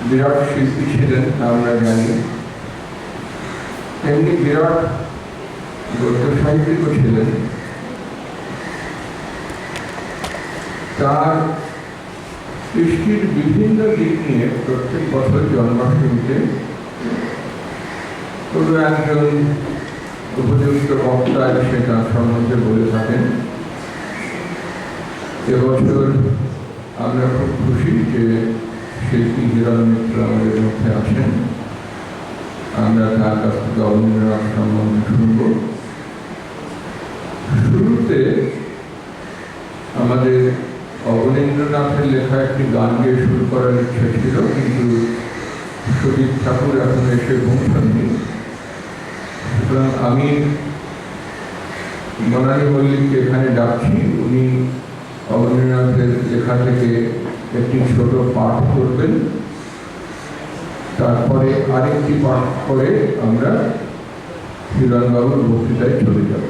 বিরাট শিল্পী ছিলেন আমরা জানি, তেমনি বিরাট গদ্য সাহিত্যিকও ছিলেন। তার সৃষ্টির বিভিন্ন দিক নিয়ে প্রত্যেক বছর জন্মাষ্টমীতে কোনো একজন উপযুক্ত বক্তা এসে তার সম্বন্ধে বলে থাকেন। এবছর আমরা খুব খুশি যে শিল্পী হিরণ মিত্র আমাদের মধ্যে আছেন। আমরা তার কাছ থেকে অবনীন্দ্রনাথ সম্বন্ধে শুনব। শুরুতে আমাদের অবনীন্দ্রনাথের লেখা একটি গান দিয়ে শুরু করার ইচ্ছা ছিল, কিন্তু সুদীপ ঠাকুর এখন এসে পৌঁছাননি। সুতরাং আমি বনানী মল্লিককে এখানে ডাকছি। উনি অবনীন্দ্রনাথের লেখা থেকে একটি ছোট পাঠ করবেন, তারপরে আরেকটি পাঠ করে আমরা হিরণবাবুর বক্তৃতায় চলে যাব।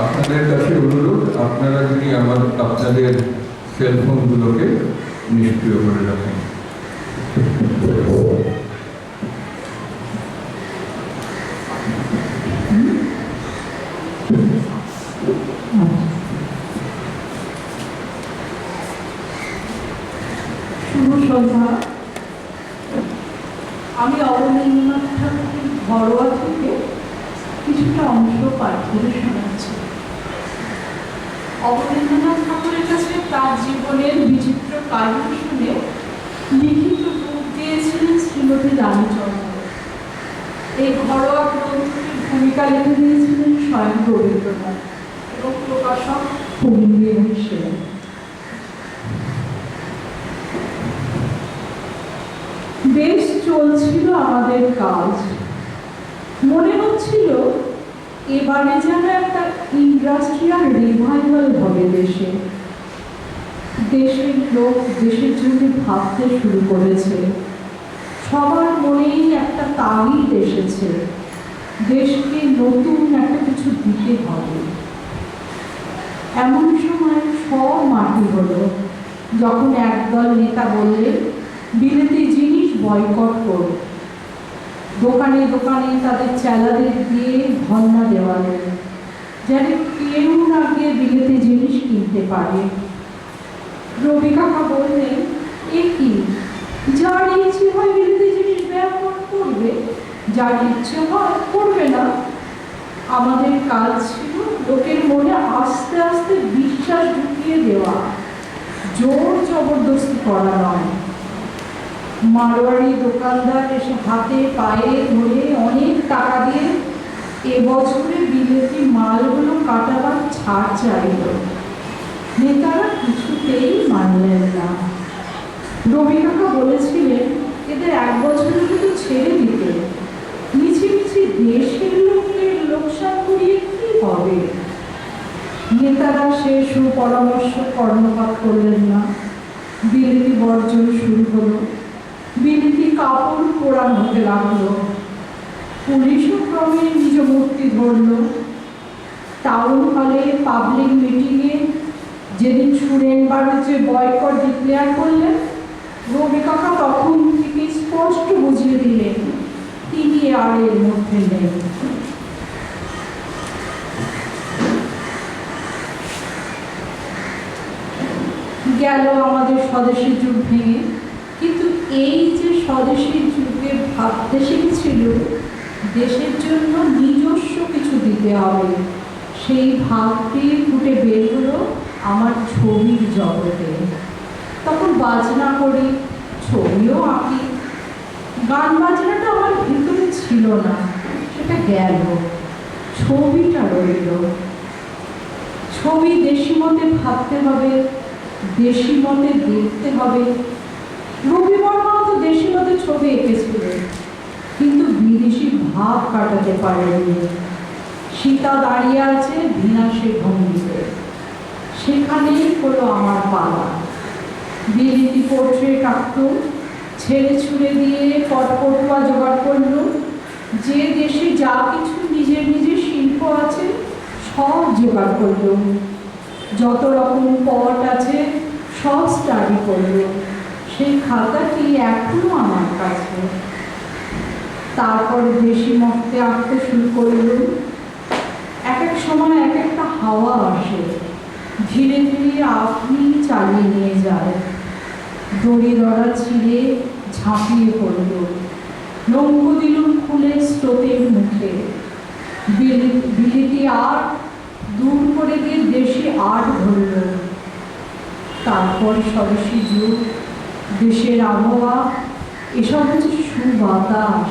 আপনাদের কাছে অনুরোধ, আপনারা যদি আপনাদের সেলফোনগুলোকে নিষ্ক্রিয় করে রাখেন। শুভ সন্ধ্যা। আমি অবনীন্দ্রনাথ ঠাকুরের ঘরোয়া থেকে কিছুটা অংশ পাঠ করে শোনাচ্ছি। অবনীন্দ্রনাথ ঠাকুরের কাছে তার জীবনের বিচিত্র কাহিনী শুনে লিখিত রূপ দিয়েছিলেন শ্রীমতী রানীচন্দ্র। এই ঘরোয়া গ্রন্থটির ভূমিকা লিখে দিয়েছিলেন স্বয়ং রবীন্দ্রনাথ এবং প্রকাশক প্রবীন্দ্র সেন। বেশ চলছিল আমাদের কাজ। মনে হচ্ছিল এবারে যেন একটা ইন্ডাস্ট্রিয়াল রিভাইভাল হবে দেশে। দেশের লোক দেশের জন্য ভাবতে শুরু করেছে। সবার মনেই একটা তাগিদ এসেছে, দেশকে নতুন একটা কিছু দিতে হবে। এমন সময় সব মাটি হলো যখন একদল নেতা বললেন বিলেতি জিনিস বয়কট করো। দোকানে দোকানে তাদের চেলাদের দিয়ে ধর্ণা দেওয়ালেন, যেন কেউ না গিয়ে বিলেতি জিনিস কিনতে পারে। রবি কাকা বললেন, এ কি, যার ইচ্ছে হয় বিলেতি জিনিস ব্যবহার করবে, যার ইচ্ছে হয় করবে না। আমাদের কাজ ছিল লোকের মনে আস্তে আস্তে বিশ্বাস ঢুকিয়ে দেওয়া, জোর জবরদস্তি করা নয়। মারোয়ারি দোকানদার এসে হাতে পায়ে ধরে অনেক টাকা দিয়ে এবছরে বিলেতি মালগুলো কাটাবার ছাড় চাইল। নেতারা কিছুতেই মানলেন না। রবি কাকা বলেছিলেন এদের এক বছরের মতো ছেড়ে দিতে, মিছি মিছি দেশের লোকের লোকসান করিয়ে কি হবে। নেতারা সে সুপরামর্শ কর্ণপাত করলেন না। বিলেতি বর্জন শুরু হলো। বিলেতি কাপড় পোড়ান হতে লাগলো। পুলিশও ক্রমে নিজ মূর্তি ধরল। টাউন হলে পাবলিক মিটিংয়ে যেদিন সুরেন বাড়ুচে বয়কট ডিক্লেয়ার করলেন, রবি কাকা তখন থেকে স্পষ্ট বুঝিয়ে দিলেন তিনি আর এর মধ্যে নেই। গেল আমাদের স্বদেশী যুগ ভেঙে, কিন্তু এই যে স্বদেশী যুগে ভাবতে শিখেছিল দেশের জন্য নিজস্ব কিছু দিতে হবে, সেই ভাবটি ফুটে বের হলো আমার ছবির জগতে। তখন বাজনা করি, ছবিও আঁকি। গান বাজনাটা আমার ভিতরে ছিল না, সেটা গেল, ছবিটা রইল। ছবি দেশি মতে ভাবতে হবে, দেশি মতে দেখতে হবে। রবি বর্মাও তো দেশি মতে ছবি এঁকেছিলেন, কিন্তু বিদেশি ভাব কাটাতে পারেননি। সীতা দাঁড়িয়ে আছে বিনাশে ভঙ্গিতে। সেখানেই হলো আমার পালা। বিলিতি পোর্ট্রেট আঁকত, ছেড়ে ছুড়ে দিয়ে পটপটুয়া জোগাড় করলো। যে দেশে যা কিছু নিজের নিজের শিল্প আছে সব জোগাড় করলো। যত রকম পট আছে সব স্টাডি করলো। সেই খাতাটি এখনো আমার কাছে। তারপর বেশি মক্তে আঁকতে শুরু করলো। এক এক সময় এক একটা হাওয়া আসে, ধীরে ধীরে আপনি চালিয়ে নিয়ে যায়। দড়ি দড়া ছিঁড়ে ঝাঁপিয়ে পড়ল। নৌকো দিলুম খুলে স্রোতের মুখে। বিলিতি আর্ট দূর করে দিয়ে দেশি আর্ট ধরল। তারপর স্বদেশী যুগ, দেশের আবহাওয়া, এসব হচ্ছে সুবাতাস।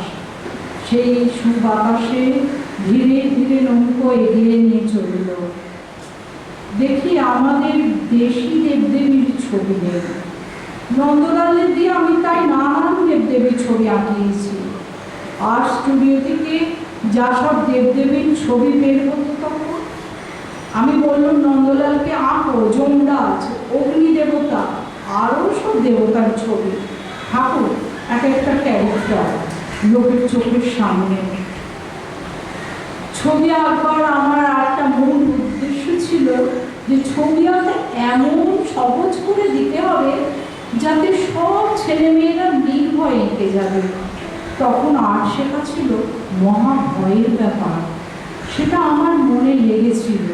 সেই সুবাতাসে ধীরে ধীরে নৌকো এগিয়ে নিয়ে চলল। দেখি আমাদের দেশি দেবদেবীর ছবি নেই। নন্দলালের দিয়ে আমি তাই নানান দেবদেবীর ছবি আঁকিয়েছি। আর্ট স্টুডিও থেকে যা সব দেবদেবীর ছবি বের হতো তখন আমি বললাম নন্দলালকে আঁকো যমরাজ, অগ্নি দেবতা, আরও সব দেবতার ছবি। ঠাকুর এক একটা ক্যারেক্টার লোকের চোখের সামনে। ছবি আঁকবার আমার একটা মূল উদ্দেশ্য ছিল যে ছবি আঁকা এমন সহজ করে দিতে হবে যাতে সব ছেলেমেয়েরা নির্ভয়ে এঁকে যাবে। তখন আর্ট শেখা ছিল মহা ভয়ের ব্যাপার, সেটা আমার মনে লেগেছিল।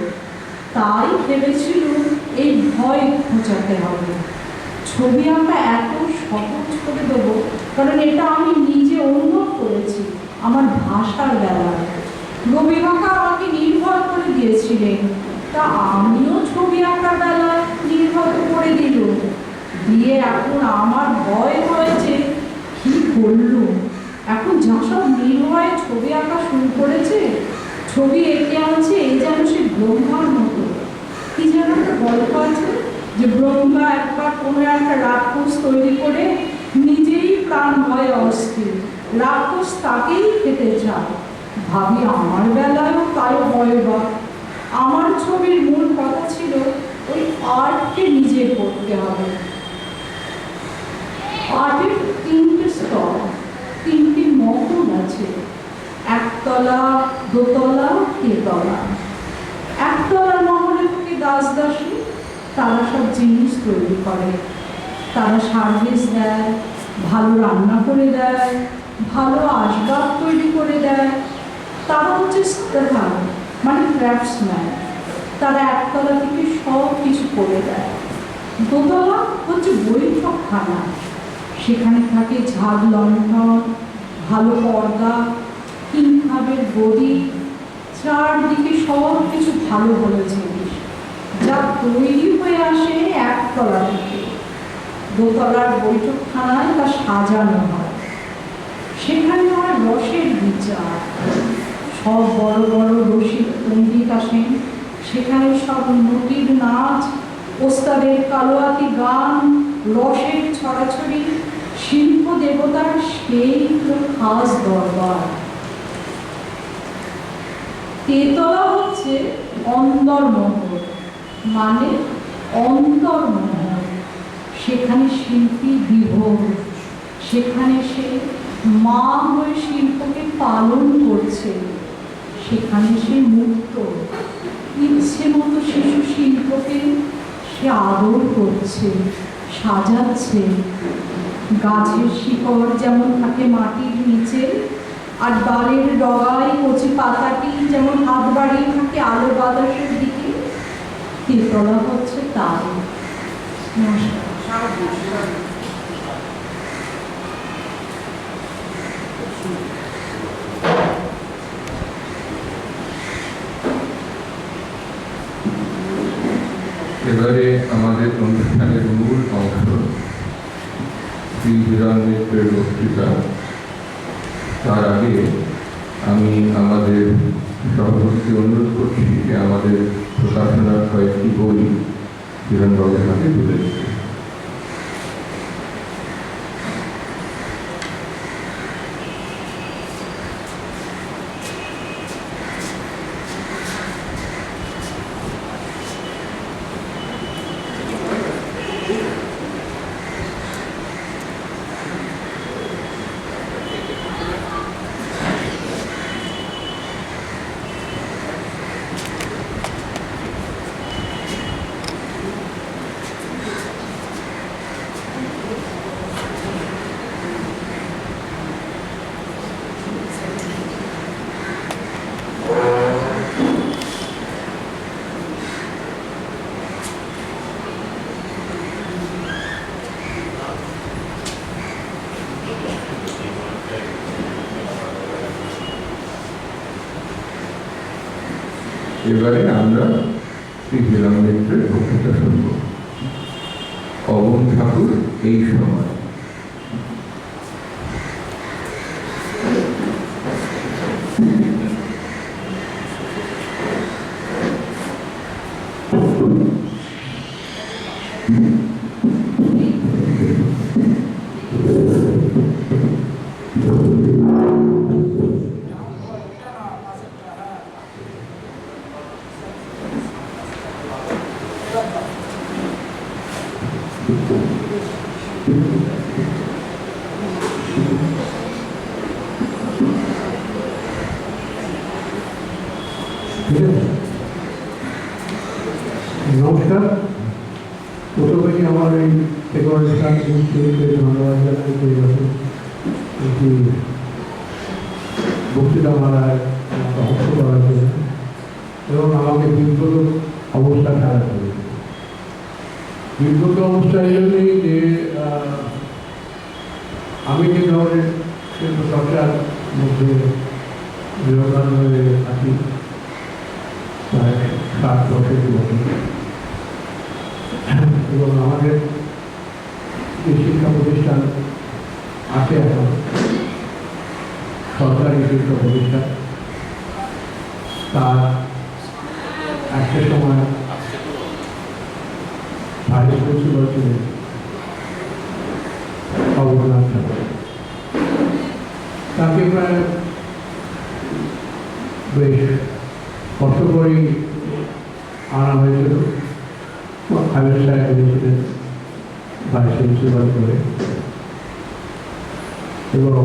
তাই ভেবেছিল এই ভয় ঘোচাতে হবে। ছবি আঁকা এত সহজ করে দেবো কারণ এটা আমি নিজে অনুভব করেছি আমার ভাষার বেলায়। রবি কাকা আমাকে নির্ভর করে দিয়েছিলেন, তা আমিও ছবি আঁকার বেলায় নির্ভর করে দিল দিয়ে এখন আমার ভয় হয়েছে কি করলো। এখন যা সব নির্ভয়ে ছবি আঁকা শুরু করেছে, ছবি এঁকে আনছে এই যেন সে ব্রহ্মার মতো। কি যেন একটা গল্প আছে যে ব্রহ্মা একবার কোনো একটা রাক্ষস তৈরি করে নিজেই প্রাণ ভয়ে অস্থির, রাক্ষস তাকেই খেতে চায়। ভাবি আমার বেলায়ও তাই ভয়বাদ। আমার ছবির মূল কথা ছিল ওই আর্টকে নিজে করতে হবে। আর্টের তিনটে স্তর, তিনটি মহল আছে, একতলা, দোতলা, তেতলা। একতলার মহলে থেকে দাস দাসী, তারা সব জিনিস তৈরি করে, তারা সার্ভিস দেয়, ভালো রান্না করে দেয়, ভালো আসবাব তৈরি করে দেয়। তারা হচ্ছে স্টার মানে ক্রাফটসম্যান। তারা একতলা থেকে সব কিছু করে দেয়। দোতলা হচ্ছে বৈঠকখানা, সেখানে থাকে ঝাড় লণ্ঠন, ভালো পর্দা, কিংখাবের গদি, চারদিকে সব কিছু ভালো ভালো জিনিস যা তৈরি হয়ে আসে একতলা থেকে। দোতলার বৈঠকখানায় তা সাজানো হয়, সেখানে হয় রসের বিচার। সব বড় বড় রসিক পণ্ডিত আসেন, সেখানে সব নদীর নাচ, ওস্তাদের কালোয়াতি গান, রসের ছড়াছড়ি, শিল্প দেবতার সেই খাস দরবার। তেতলা হচ্ছে অন্তর্মহল মানে অন্তর্মহল। সেখানে শিল্পী বিভোর, সেখানে সে মা হয়ে শিল্পকে পালন করছে, সেখানে সে মুক্ত, ইচ্ছে মতো শিশু শিল্পকে সে আদর করছে, সাজাচ্ছে। গাছের শিকড় যেমন থাকে মাটির নিচে, আর ডালের ডগায় কচি পাতাটি যেমন হাত বাড়িয়ে থাকে আলো বাতাসের দিকে, তেতলা হচ্ছে তাই। এবারে আমাদের অনুষ্ঠানের মূল অংশ শ্রী হিরণ মিত্রের বক্তৃতা। তার আগে আমি আমাদের সভাপতিকে অনুরোধ করছি যে আমাদের প্রকাশনার কয়েকটি বই হিরণবাবুর হাতে তুলে দিতে। এবারে আমরা শ্রী হীরাম মিত্রের বক্তৃতা শুনব। অবন ঠাকুর এই সময়। নমস্কার। প্রথমেই আমার এই সেক্রেটারিকে ধন্যবাদ জানাই যে একটি বক্তৃতা মালায় অংশ করার জন্য এবং আমাকে বিব্রত অবস্থা খারাপ করেছে। বিব্রত অবস্থা এই জন্যই যে আমি যে ধরনের শিল্প চর্চার মধ্যে যোগদান হয়ে থাকি প্রায় 60 বছর এবং আমাদের যে শিক্ষা প্রতিষ্ঠান আছে এখন সরকারি শিক্ষা প্রতিষ্ঠান, তার একটা সময় ভাইস প্রিন্সিপাল ছিলেন অবনাথ ঠাকুর। তাকে প্রায় বেশ কষ্ট করেই আনা হয়েছিল। হাবিব সাহেব এনেছিলেন ভাইস প্রিন্সিপাল করে এবং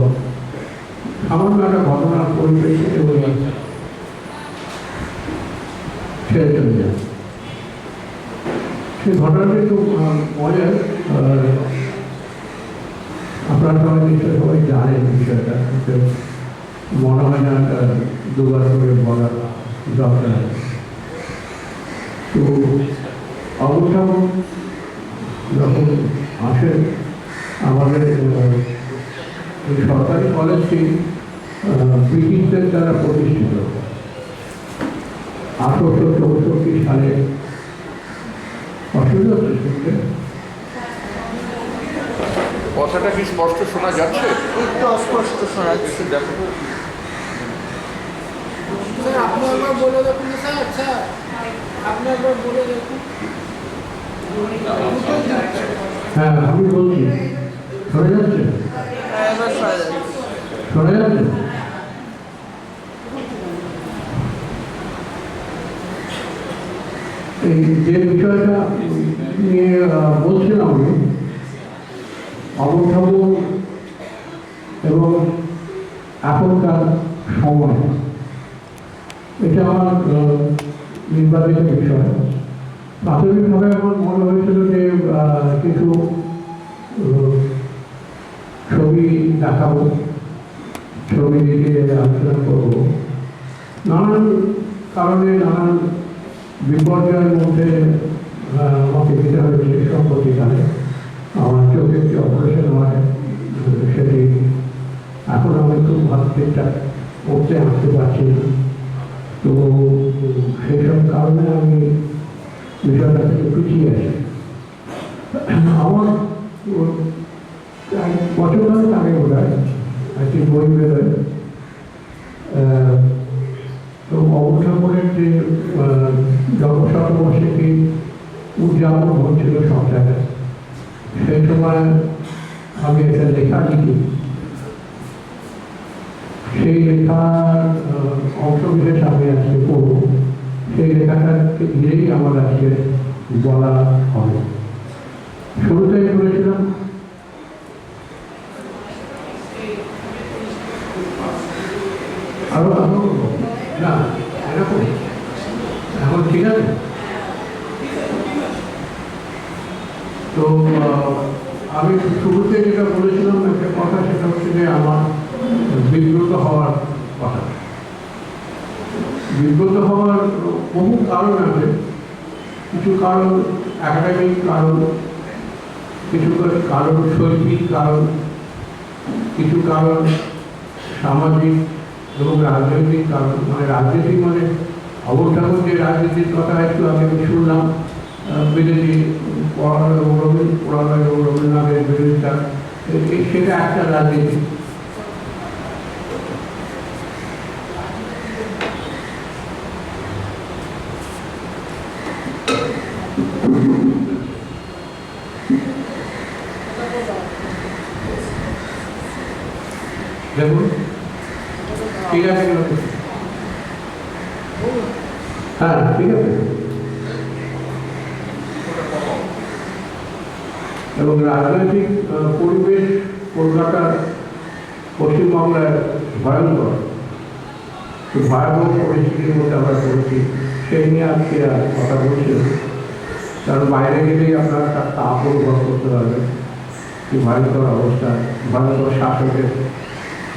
সামান্য একটা ঘটনার পরিপ্রেক্ষিতে ওই ছেড়ে চলে যায়। সেই ঘটনাটা একটু মজার। আপনারা সবাই নিশ্চয়ই সবাই জানেন বিষয়টা, কিন্তু মনে হয় না দুবার করে বলার দরকার। তো অবস্থাও যখন আসেন আমাদের এই সরকারি কলেজটি ব্রিটিশদের দ্বারা প্রতিষ্ঠিত 1864 সালে। অসুবিধা হচ্ছে শুনতে? কথাটা কি স্পষ্ট শোনা যাচ্ছে? একটু অস্পষ্ট শোনা যাচ্ছে। দেখো স্যার আপনি একবার বলে দেখুন। স্যার স্যার আপনি একবার বলে দেখুন। হ্যাঁ, আমি বলছি। শোনা যাচ্ছে? এবার শোনা যাচ্ছে। শোনা যাচ্ছে? এই যে বিষয়টা নিয়ে বলছিলাম আমি, অবঠাব এবং এখনকার সময়, এটা আমার নির্বাচিত বিষয়। প্রাথমিকভাবে আমার মনে হয়েছিল যে কিছু ছবি দেখাবো, ছবি দেখে আলোচনা করবো। নানান কারণে নানান বিপর্যয়ের মধ্যে আমাকে যেতে হয়েছে। সম্প্রতিকালে আমার চোখে একটি অপারেশন হয়, সেটি এখন আমি খুব ভালো ঠিকঠাক করতে আসতে পারছি না। তো সেই সব কারণে আমি বিষয়টা থেকে পিছিয়ে আছি। আমার বছর আগে বোধ হয় একটি বই বেরোয়, তো অবঠাকুরের যে জন্মশতবার্ষিকী উদযাপন হচ্ছিল সব জায়গায়, সেই সময় আমি একটা লেখা লিখি। সেই লেখার অংশ বিশেষ আমি আজকে পড়ব। সেই লেখাটাকে ঘিরেই আমার আজকে বলা হবে। শুরুতেই বলেছিলাম আরো না এরকম এখন ঠিক আছে। তো আমি শুরুতে যেটা বলেছিলাম একটা কথা, সেটা হচ্ছে যে আমার বিব্রত হওয়ার কথা। বিব্রত হওয়ার বহু কারণ আছে। কিছু কারণ একাডেমিক কারণ, কিছু কারণ শৈল্পিক কারণ, কিছু কারণ সামাজিক এবং রাজনৈতিক কারণ। মানে রাজনীতি মানে অমর ঠাকুর যে রাজনীতির কথা একটু আগে শুনলাম, বিরোধী রবীন্দ্রনাথের বিরোধিতা, সেটা একটা রাজনীতি। দেখুন, ঠিক আছে, হ্যাঁ ঠিক আছে। এবং রাজনৈতিক পরিবেশ কলকাতার পশ্চিমবাংলার ভয়ঙ্কর, ভয়াবহ পরিস্থিতির মধ্যে আমরা পড়েছি, সেই নিয়ে আজকে কথা বলছিল। কারণ বাইরে গেলেই আপনারা তার তাপ অনুভব করতে পারবেন কি ভয়ঙ্কর অবস্থা, ভয়ঙ্কর শাসকের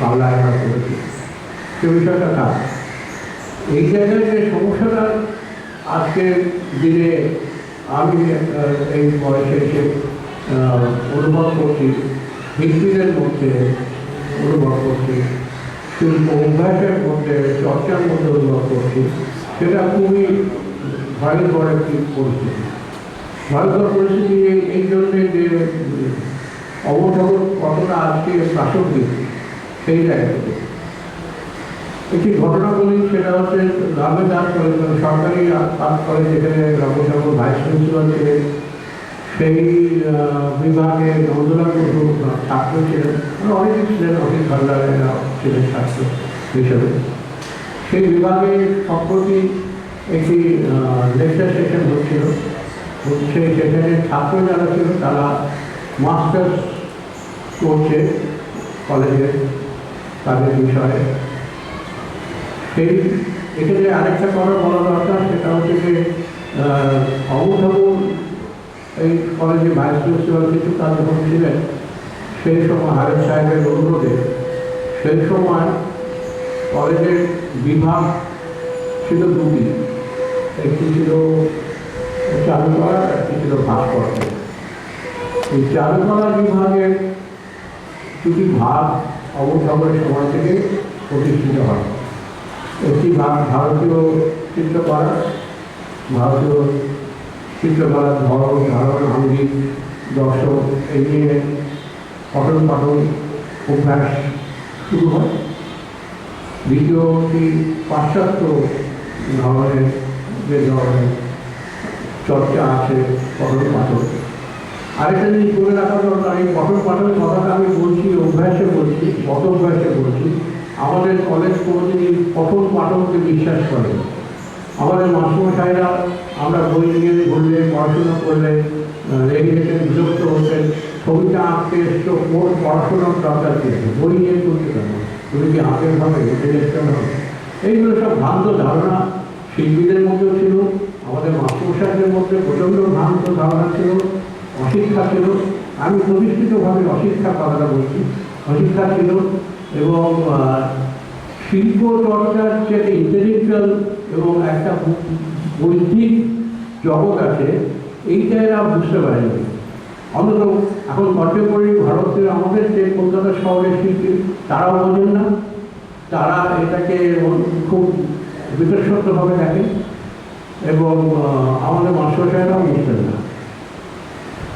বাংলায় আমরা করেছি। সে বিষয়টা থাক, এই জায়গায় যে সমস্যাটা আজকের দিনে আমি এই বয়সে এসে অনুভব করছি, ব্যক্তিদের মধ্যে অনুভব করছি, শিল্প অভ্যাসের মধ্যে, চর্চার মধ্যে অনুভব করছি, সেটা খুবই ভয়ঙ্কর একটি পরিস্থিতি। ভয়ঙ্কর পরিস্থিতি এই জন্যে যে অমর ঠাকুর কতটা আজকে প্রাসঙ্গিক সেই জায়গা থেকে। একটি ঘটনা বলি, সেটা হচ্ছে রামের আর্ট কলেজ, সরকারি আর্ট কলেজ, যেখানে রমেশ ঠাকুর ভাইস প্রিন্সিপাল ছিলেন, সেই বিভাগে নজরুল বসু ছাত্র ছিলেন, অনেকে ছিলেন, অনেক ভান্ডারেরা ছিলেন ছাত্র হিসেবে। সেই বিভাগে সম্প্রতি একটি লেকচার সেশন হচ্ছিল, সেই সেখানে ছাত্র যারা ছিল তারা মাস্টার্স করছে কলেজের তাদের বিষয়ে। সেই এখানে আরেকটা কথা বলা দরকার, সেটা হচ্ছে যে অমর ঠাকুর এই কলেজে ভাইস প্রিন্সিপাল কিছু কাজ যখন ছিলেন, সেই সময় হারেন সাহেবের অনুরোধে সেই সময় কলেজের বিভাগ ছিল দুটি, একটি ছিল চারুকলা, একটি ছিল ভাস্কর্য। এই চারুকলা বিভাগের দুটি ভাগ অমর ঠাকুরের সময় থেকে প্রতিষ্ঠিত হয়। একটি ভাগ ভারতীয় চিত্রকলা, ভারতীয় চিত্রকলার ধরন, ধারণ, আঙ্গিক, দর্শন, এই নিয়ে পঠন পাঠন অভ্যাস শুরু হয়। দ্বিতীয়টি পাশ্চাত্য ধরনের যে ধরনের চর্চা আছে পঠন পাঠন। আরেকটা জিনিস বলে রাখা দরকার, এই পঠন পাঠনের কথাটা আমি বলছি অভ্যাসে বলছি, পদ অভ্যাসে বলছি। আমাদের কলেজ কোনোদিনই পঠন পাঠনকে বিশ্বাস করে। আমাদের মাস্টারমশাইরা আমরা বই নিয়ে ঘুরলে, পড়াশোনা করলে রেগে যেতেন, বিরক্ত হতেন, ছবিটা আঁকতে এসছো, কোন পড়াশোনার দরকার ছিল, বই নিয়ে করতে পারো, তুমি কি আঁকের হবে, ইন্টেলেকচুয়াল হবে, এইগুলো সব ভ্রান্ত ধারণা শিল্পীদের মধ্যেও ছিল, আমাদের মাস্টারমশাইদের মধ্যে প্রচণ্ড ভ্রান্ত ধারণা ছিল, অশিক্ষা ছিল। আমি প্রতিষ্ঠিতভাবে অশিক্ষার কথাটা বলছি, অশিক্ষা ছিল। এবং শিল্প চর্চার যে ইন্টেলেকচুয়াল এবং একটা বৌদ্ধিক জগৎ আছে, এইটা এরা বুঝতে পারেনি। অন্তত এখন কন্টেম্পোরারি ভারতের আমাদের যে কলকাতা শহরের শিল্পী, তারাও বোঝেন না, তারা এটাকে খুব বিতর্কভাবে দেখেন এবং আমাদের মাস্টারমশাইরাও বুঝতেন না।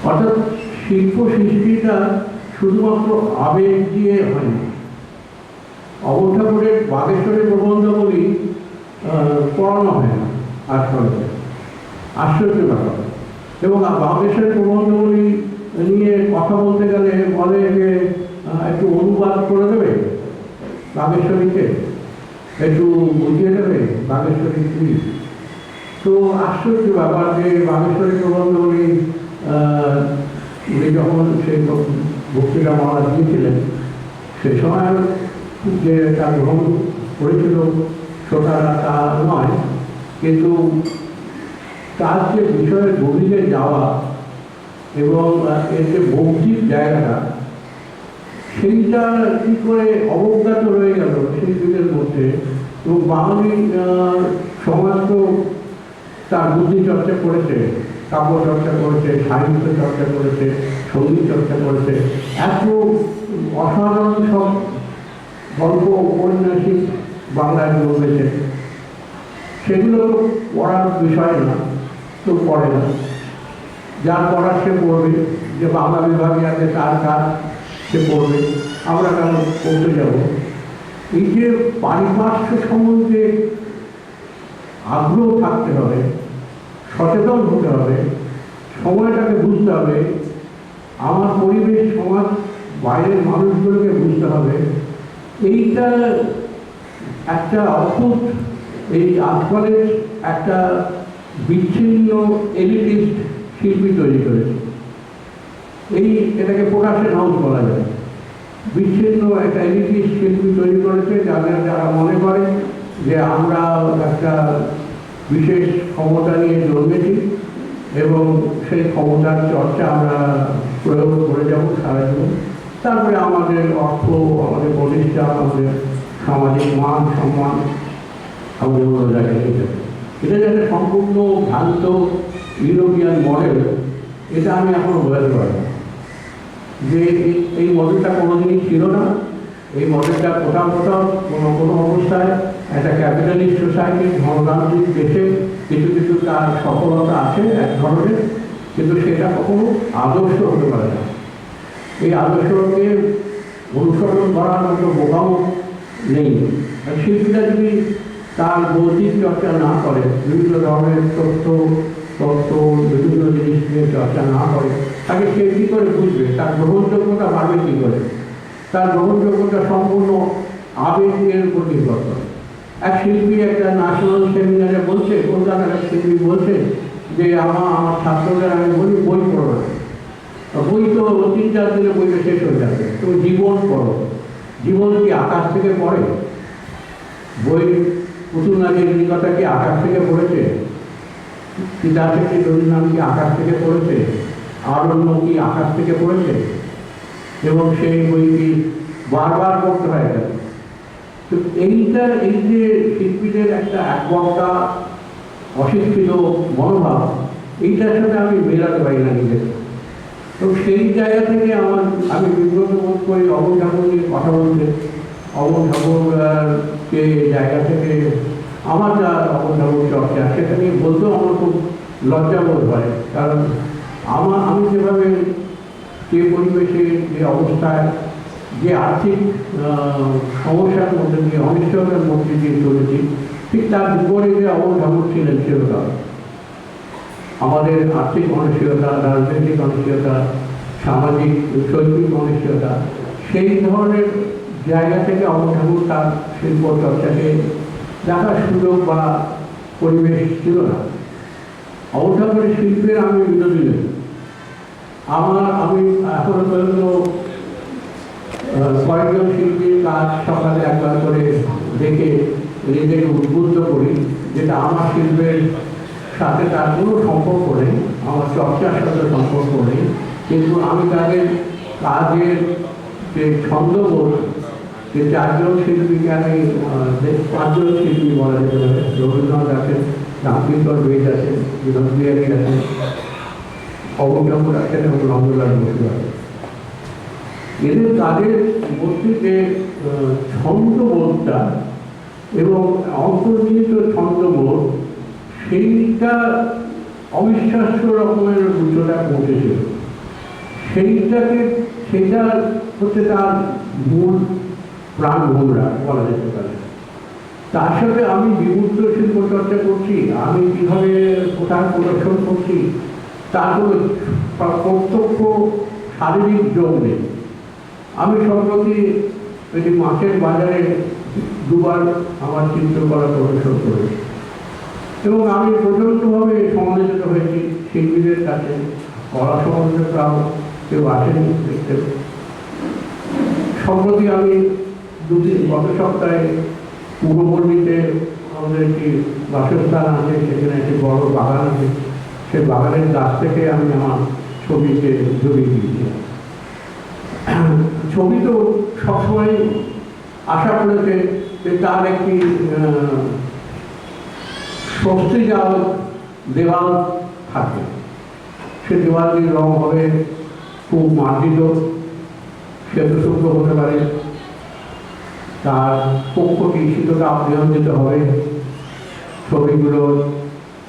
অর্থাৎ শিল্প সৃষ্টিটা শুধুমাত্র আবেগ দিয়ে হয়নি। অমর ঠাকুরের বাগেশ্বরের প্রবন্ধগুলি পড়ানো হয় না আর্ট কলেজে, আশ্চর্য ব্যাপার। এবং বাগেশ্বরের প্রবন্ধগুলি নিয়ে কথা বলতে গেলে বলে যে একটু অনুবাদ করে দেবে বাগেশ্বরীকে, একটু বুঝিয়ে দেবে বাগেশ্বরী কি। তো আশ্চর্য ব্যাপার যে বাগেশ্বরী প্রবন্ধগুলি উনি যখন সেই বক্তৃতা মহারাজ দিয়েছিলেন, সে সময় যে তার গ্রহণ করেছিল শ্রোতারা তা নয়, কিন্তু তার যে বিষয়ের গভীরে যাওয়া এবং এর যে বৌদ্ধিক জায়গাটা, সেইটা কী করে অবজ্ঞাত রয়ে গেল শিল্পীদের মধ্যে। এবং বাঙালি সমাজ তো তার বুদ্ধি চর্চা করেছে, কাব্য চর্চা করেছে, সাহিত্য চর্চা করেছে, সঙ্গীত চর্চা করেছে, এত অসাধারণ সব গল্প উপন্যাসিক বাংলায় বলেছে। সেগুলো তো পড়ার বিষয় না, তো পড়ে না। যার পড়ার সে পড়বে, যে বাংলা বিভাগে আছে তার কাজ সে পড়বে, আমরা কেন পড়তে যাব? এই যে পারিপার্শ্ব সম্বন্ধে আগ্রহ থাকতে হবে, সচেতন হতে হবে, সময়টাকে বুঝতে হবে, আমার পরিবেশ, সমাজ, বাইরের মানুষগুলোকে বুঝতে হবে। এইটা একটা অদ্ভুত, এই আজকালের একটা বিচ্ছিন্ন এলিটিস্ট শিল্পী তৈরি করেছে। এটাকে প্রকাশের হাউস বলা যায়। বিচ্ছিন্ন একটা এলিটিস্ট শিল্পী তৈরি করেছে, যারা মনে করে যে আমরা একটা বিশেষ ক্ষমতা নিয়ে জন্মেছি এবং সেই ক্ষমতার চর্চা আমরা প্রয়োগ করে যাব সারা জীবন। তারপরে আমাদের অর্থ, আমাদের প্রতিষ্ঠা, আমাদের সামাজিক মান সম্মান আমাদের অন্য জায়গায় নিয়ে যাবে। এটা যে একটা সম্পূর্ণ ভ্রান্ত ইউরোপিয়ান মডেল, এটা আমি এখনো বোঝাতে পারি না। যে এই মডেলটা কোনোদিনই ছিল না। এই মডেলটা কোথাও কোনো অবস্থায় একটা ক্যাপিটালিস্ট সোসাইটি, ধনতান্ত্রিক দেশে কিছু কিছু তার সফলতা আছে এক ধরনের, কিন্তু সেটা কখনো আদর্শ হতে পারে না। এই আদর্শকে অনুসরণ করার মতো বোকামো নেই। আর শিল্পীরা যদি তার বৌদ্ধিক চর্চা না করে, বিভিন্ন ধরনের তত্ত্ব বিভিন্ন জিনিস নিয়ে চর্চা না করে, তাকে সে কী করে বুঝবে? তার গ্রহণযোগ্যতা বাড়বে কী করে? তার গ্রহণযোগ্যতা সম্পূর্ণ আবেগের উপর নির্ভর করে। এক শিল্পী একটা ন্যাশনাল সেমিনারে বলছে, কলকাতার এক শিল্পী বলছে যে আমার ছাত্রদের আমি বলি বই পড়ো না, বই তো 3-4 দিনে বইটা শেষ হয়ে যাবে, তুমি জীবন পড়ো। জীবন কি আকাশ থেকে পড়ে? বই পুতুল নাচের কথা কি আকাশ থেকে পড়েছে? পিতাশক্তি রবীন্দ্রনাথ কি আকাশ থেকে পড়েছে? আরণ্য কি আকাশ থেকে পড়েছে? এবং সেই বই কি বারবার পড়তে হয় গেল? তো এই যে শিল্পীদের একটা একবক্তা অশিক্ষিত মনোভাব, এইটার সাথে আমি মেলাতে পারি না নিজেকে। তো সেই জায়গা থেকে আমি বিব্রত বোধ করি অমর ঠাকুর নিয়ে কথা বলতে। অমর ঠাকুরকে জায়গা থেকে আমার যা অমর ঠাকুর চর্চা, সেটা নিয়ে বলতেও আমার খুব লজ্জা বোধ হয়। কারণ আমি যেভাবে, যে পরিবেশে, যে অবস্থায়, যে আর্থিক সমস্যার মধ্যে দিয়ে, অনিশ্চয়তার মধ্যে দিয়ে চলেছি, ঠিক তার বিপরীতে অমর ঠাকুর ছিলেন চিরকাল। আমাদের আর্থিক অনিশ্চয়তা, রাজনৈতিক অনিশ্চয়তা, সামাজিক শৈল্পিক অনিশ্চয়তা, সেই ধরনের জায়গা থেকে অমর ঠাকুর তার শিল্প চর্চাকে দেখার সুযোগ বা পরিবেশ ছিল না। অমর ঠাকুরের শিল্পের আমি বিরোধী নই। আমি এখনো পর্যন্ত কয়েকজন শিল্পীর কাজ সকালে একবার করে দেখে নিজেকে উদ্বুদ্ধ করি, যেটা আমার শিল্পের সাথে তার কোনো সম্পর্ক নেই, আমার চর্চার সাথে সম্পর্ক নেই, কিন্তু আমি তাদের কাজের যে ছন্দবোধ, যে 4জন শিল্পীকে আমি 5জন শিল্পী বলা যেতে পারে, রবীন্দ্রনাথ আছেন, রামকিঙ্কর বেদ আছেন, বিনোদ বিহারী আছেন, অমর ঠাকুর আছেন এবং নন্দলাল বসু আছেন। এদের কাজের মধ্যে যে ছন্দবোধটা এবং অন্তর্নিহিত ছন্দবোধ, সেইটা অবিশ্বাস্য রকমের উচ্চতা পৌঁছেছিল। সেটা হচ্ছে তার মূল প্রাণভূমরা বলা যেতে পারে। তার সাথে আমি বিমূর্ত শিল্প চর্চা করছি, আমি কীভাবে কোথায় প্রদর্শন করছি, তার কোনো প্রত্যক্ষ শারীরিক যোগ নেই। আমি সম্প্রতি এটি মাছের বাজারে 2বার আমার চিত্রকলা প্রদর্শন করেছি এবং আমি প্রচণ্ডভাবে সমালোচিত হয়েছি শিল্পীদের কাছে। কলা সমালোচকরাও কেউ আসেনি দেখতে। সম্প্রতি আমি গত সপ্তাহে পূর্বপল্লীতে আমাদের একটি বাসস্থান আছে, সেখানে একটি বড় বাগান আছে, সেই বাগানের গাছ থেকে আমি আমার ছবিতে জড়িয়ে দিয়েছিলাম। ছবি তো সবসময় আশা করেছে যে তার একটি স্বস্তিজাল দেওয়াল থাকে, সে দেওয়ালটির রং হবে খুব মার্জিত, শ্বেতশুভ্র হতে পারে, তার পক্ষটি শীততাপ নিয়ন্ত্রিত হবে, ছবিগুলো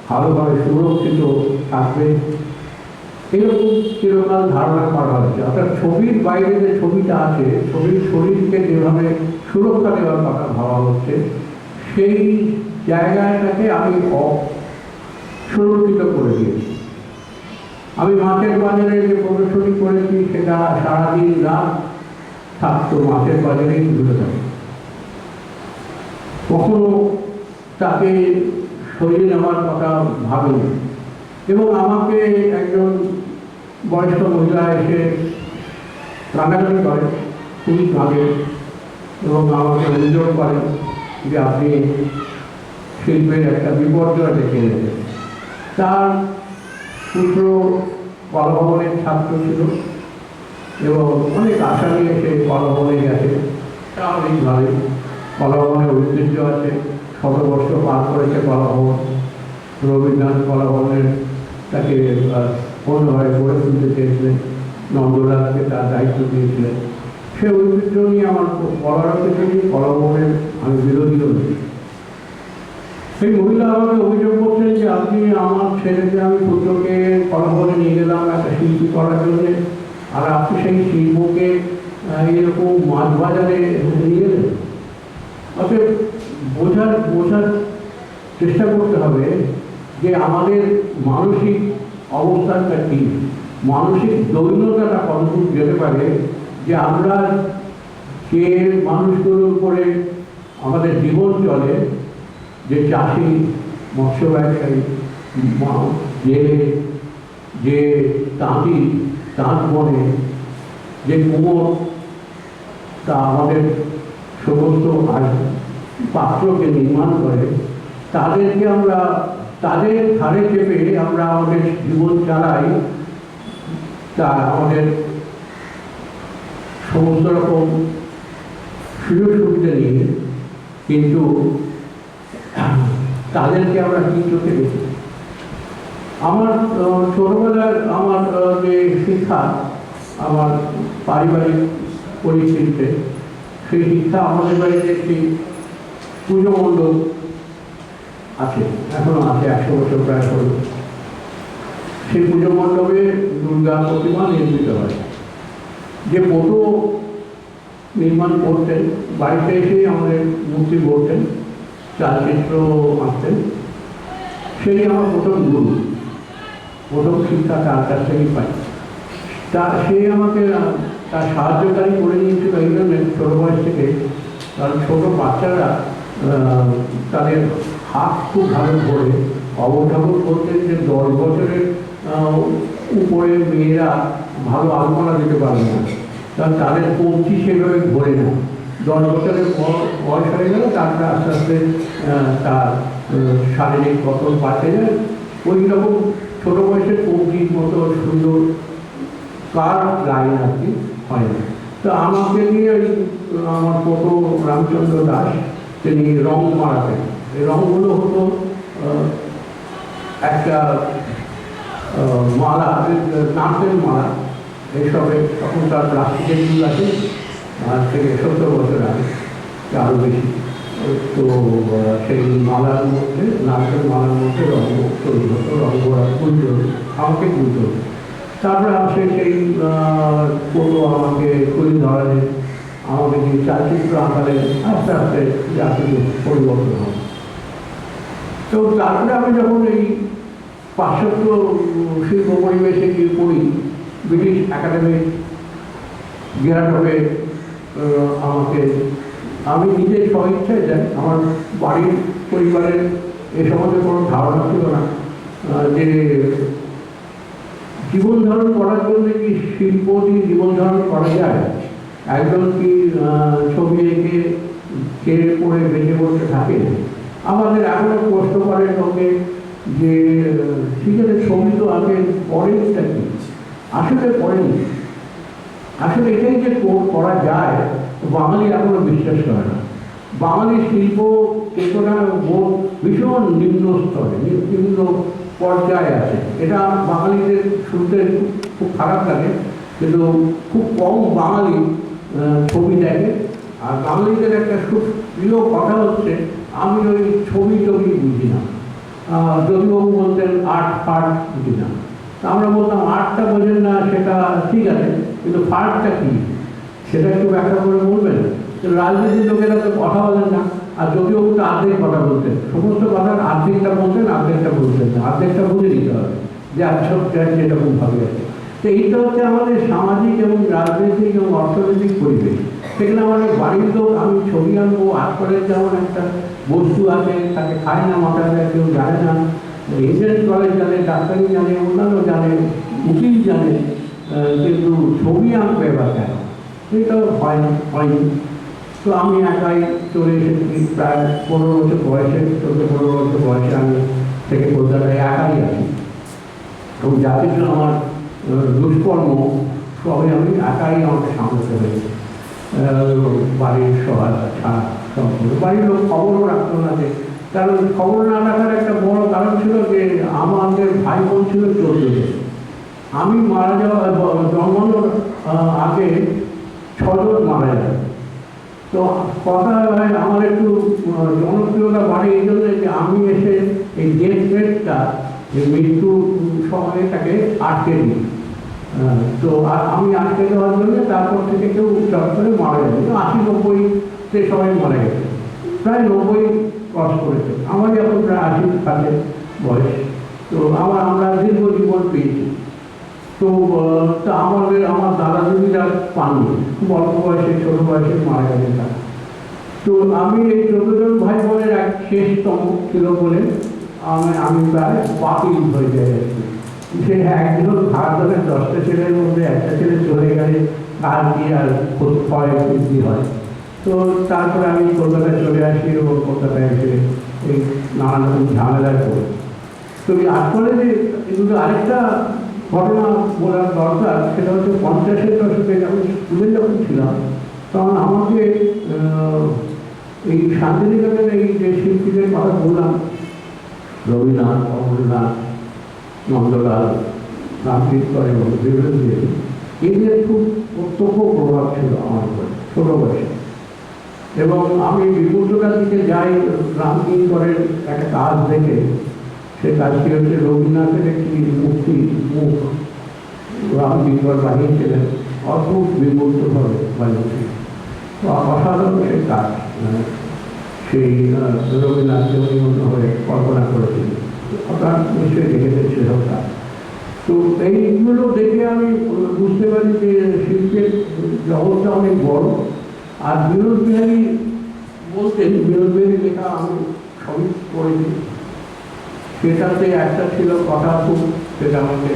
ভালোভাবে সুরক্ষিত থাকবে, এরকম চিরকাল ধারণা করা হচ্ছে। অর্থাৎ ছবির বাইরে যে ছবিটা আছে, ছবির শরীরকে যেভাবে সুরক্ষা দেওয়ার কথা ভাবা হচ্ছে, সেই জায়গাটাকে আমি সুরক্ষিত করে দিয়েছি। আমি মাছের বাজারে যে প্রদর্শনী করেছি সেটা সারাদিন রাত থাকতো মাছের বাজারেই ঘুরে থাকে। কখনো তাকে সরিয়ে নেওয়ার কথা ভাবিনি। এবং আমাকে একজন বয়স্ক মহিলা এসে কান্নাকাটি করে, খুবই কাঁদে এবং আমাকে অভিযোগ করে যে আপনি শিল্পের একটা বিপর্যয় দেখে এনেছেন। তার পুত্র কলাভবনের ছাত্র ছিল এবং অনেক আশা নিয়ে সে কলাভবনে গেছে। স্বাভাবিকভাবে কলাভবনের ঐতিহ্য আছে, 100 বর্ষ পার করেছে কলাভবন। রবীন্দ্রনাথ কলাভবনের তাকে অন্যভাবে গড়ে তুলতে চেয়েছিলেন, নন্দলালকে তার দায়িত্ব দিয়েছিলেন। সে ঐতিহ্য নিয়ে আমার বলার কিছু নেই, কলাভবনের আমি বিরোধীও নেই। সেই মহিলা আমাকে অভিযোগ করছেন যে আপনি আমার ছেলেকে, আমি পুত্রকে কলাভবনে নিয়ে গেলাম একটা শিল্পী করার জন্যে, আর আপনি সেই শিল্পকে এরকম মাছ বাজারে নিয়ে গেলেন। অতএব বোঝার চেষ্টা করতে হবে যে আমাদের মানসিক অবস্থানটা কি, মানসিক দৈন্যতাটা কতটুকু যেতে পারে, যে আমরা যে মানুষগুলোর উপরে আমাদের জীবন চলে, যে চাষি, মৎস্য ব্যবসায়ী, যে তাঁতি, তাঁত বনে, যে কুমোর, তা আমাদের সমস্ত পাত্রকে নির্মাণ করে, তাদেরকে আমরা তাদের ধারে চেপে আমরা আমাদের জীবন চালাই। তা আমাদের সমস্ত রকম সুযোগ সুবিধা নিয়ে, কিন্তু তাদেরকে আমরা কি চোখে দেখি। আমার ছোটবেলার আমার যে শিক্ষা, আমার পারিবারিক পরিস্থিতিতে, সেই শিক্ষা আমাদের বাড়িতে একটি পুজো মণ্ডপ আছে, এখনো আছে, 100 বছর প্রায় হল। সেই পুজো মণ্ডপে দুর্গা প্রতিমা নির্মিত হয়। যে পটু নির্মাণ করতেন, বাড়িতে এসেই আমাদের মূর্তি গড়তেন, চালচিত্র আঁকতেন, সেই আমার প্রথম গুরু, প্রথম শিক্ষা তার কাছ থেকেই পাই। সে আমাকে তার সাহায্যকারী করে নিয়েছিল এই জন্য ছোট বয়স থেকে, কারণ ছোটো বাচ্চারা তাদের হাত খুব ভালো ধরে অবঠাকুর করতেন যে 10 বছরের উপরে মেয়েরা ভালো আলপনা দিতে পারবে না, কারণ তাদের কবজি সেভাবে ধরে না। 10 বছরের বয়স হয়ে গেল, তারপরে আস্তে আস্তে তার শারীরিক গঠন পাচ্ছে যায়। ওই রকম ছোটো বয়সের কবজির মতো সুন্দর কার লাইন আর কি হয় না। তো আমাকে নিয়ে আমার কত রামচন্দ্র দাস, তিনি রং মারাতেন। এই রঙগুলো হতো একটা মালা, নারকেল মালা, এইসবে তখন তার প্লাস্টিকের চুল আছে, আজ থেকে 70 বছর আগে, আরও বেশি। তো সেই মালার মধ্যে, নারকেল মালার মধ্যে রঙ তৈরি হতো, রঙ করা তুলতে হতো, আমাকে তুলতে হতো। তারপরে আসে সেই ফটো আমাকে তুলে ধরালেন, আমাকে যে চালচিত্র আঁকালেন, আস্তে আস্তে যা কিছু পরিবর্তন হয়। তো তারপরে আমি যখন এই পাশ্চাত্য শিল্প পরিবেশে গিয়ে পড়ি, ব্রিটিশ একাডেমি গেরাটবে আমাকে, আমি নিজে স্বইচ্ছায় যাই। আমার বাড়ির পরিবারের এ সম্বন্ধে কোনো ধারণা ছিল না যে জীবন ধারণ করার জন্য কি শিল্প দিয়ে জীবন ধারণ করা যায়। একজন কি ছবি এঁকে চেয়ে পড়ে বেঁচে বসে থাকে। আমাদের এখনো কষ্ট করে লোকে যে ঠিক আছে ছবি তো আগে পড়েনি, কি আসলে পড়েনি। আসলে এটাই যে করা যায়, বাঙালি এখনো বিশ্বাস করে না। বাঙালি শিল্প চেতনা বোধ ভীষণ নিম্ন স্তরে, নিম্ন পর্যায়ে আছে। এটা বাঙালিদের শুনতে খুব খারাপ লাগে, কিন্তু খুব কম বাঙালি ছবি দেখে। আর বাঙালিদের একটা খুব প্রিয় কথা হচ্ছে, আমি ওই ছবি টবি বুঝি না। জ্যোতিবাবু বলতেন আর্ট ফার্ট বুঝি না। তা আমরা বলতাম আর্টটা বোঝেন না, সেটা ঠিক আছে, কিন্তু ফার্টটা কী সেটা একটু ব্যাখ্যা করে বলবেন। রাজনীতির লোকেরা তো কথা বলেন না, আর জ্যোতিবাবু তো আর্ধেক কথা বলতেন, সমস্ত কথার আর্ধেকটা বলতেন, আর্ধেকটা বলতেন না, আর্ধেকটা বুঝে নিতে হবে যে আচ্ছা এটা খুব ভালো আছে। তো এইটা হচ্ছে আমাদের সামাজিক এবং রাজনৈতিক এবং অর্থনৈতিক পরিবেশ। সেখানে আমাদের বাড়ির লোক, আমি ছবি আনবো, আজকালের যেমন একটা বস্তু আছে, তাকে খায় না মাথায়, কেউ জানে না, ইঞ্জিনিয়ারিং কলেজ জানে, ডাক্তারি জানে, অন্যান্য জানে, উকিল জানে, কিন্তু ছবি আঁকবে বা কেন এটা হয়নি। তো আমি একাই চলে এসেছি, প্রায় 15 বছর বয়সে, 14-15 বছর বয়সে আমি থেকে কলকাতায় একাই আছি, এবং যা কিছু আমার দুষ্কর্ম সবই আমি একাই আমাকে সামলাতে হয়েছে, বাড়ির সহায়তা ছাড়া সম্পূর্ণ। বাড়ির লোক খবরও রাখতো না, যে কারণ খবর না রাখার একটা বড় কারণ ছিল যে আমাদের ভাই বোন ছিল 14 জন। আমি মারা যাওয়া জন্মানোর আগে 6 জন মারা যায়। তো কথা হয় আমার একটু জনপ্রিয়তা বাড়ে এই জন্য যে আমি এসে এই ডেথ রেটটা, এই মৃত্যু সময়টাকে আটকে দিই। তো আর আমি আটকে দেওয়ার জন্য তারপর থেকে কেউ চট করে মারা যাবে, 80-90-তে সবাই মারা গেছে, প্রায় 90 ক্রস করেছে। আমারই এখন প্রায় 80 কাছে বয়স। তো আমরা দীর্ঘ জীবন পেয়েছি। তো আমার দাদা দিদিরা পাননি, খুব অল্প বয়সে, ছোট বয়সে মারা গেছে তারা। তো আমি এই 14 জন ভাই বোনের এক শেষতম ছিল বলে আমি প্রায় বাতিল হয়ে যাই আর কি। সে একজন ভাড়া ধরে 10টা ছেলের মধ্যে একটা ছেলে চলে গেলে তার কি আর ক্ষয় বৃদ্ধি হয়। তো তারপরে আমি কলকাতায় চলে আসি এবং কলকাতায় এসে এই নানান রকম ঝামেলায় পড়ি। তো আসলে যে এগুলো আরেকটা ঘটনা বলার দরকার, সেটা হচ্ছে 50-এর দশকে আমি স্কুলে যখন ছিলাম, তখন আমাকে এই শান্তিনিকেতনের এই যে শিল্পীদের কথা বললাম, রবীন্দ্রনাথ, অমরনাথ, নন্দলাল, রামকৃষ্ণ এবং বিবেকানন্দ, এদের খুব প্রত্যক্ষ প্রভাব ছিল আমার উপরে ছোট বয়সে। এবং আমি বিপুলটার দিকে যাই রামকৃষ্ণের একটা কাজ দেখে, সে কাজটি হচ্ছে রবীন্দ্রনাথের একটি মুখ রামকৃষ্ণ বানিয়েছিলেন, অদ্ভুত বিমূর্তভাবে বানিয়েছিলেন। তো অসাধারণ সেই কাজ, সেই রবীন্দ্রনাথকে উন্নত হয়ে কল্পনা করেছিলেন। আপনার নিশ্চয়ই দেখেছেন সেসব কাজ। তো এইগুলো দেখে আমি বুঝতে পারি যে শিল্পের জগৎটা অনেক বড়। আর বিনোদ বিহারী বলতেন, বিনোদ বিহারী লেখা আমি সবই পড়েছি, সেটাতে একটা ছিল কথা খুব, সেটা আমাকে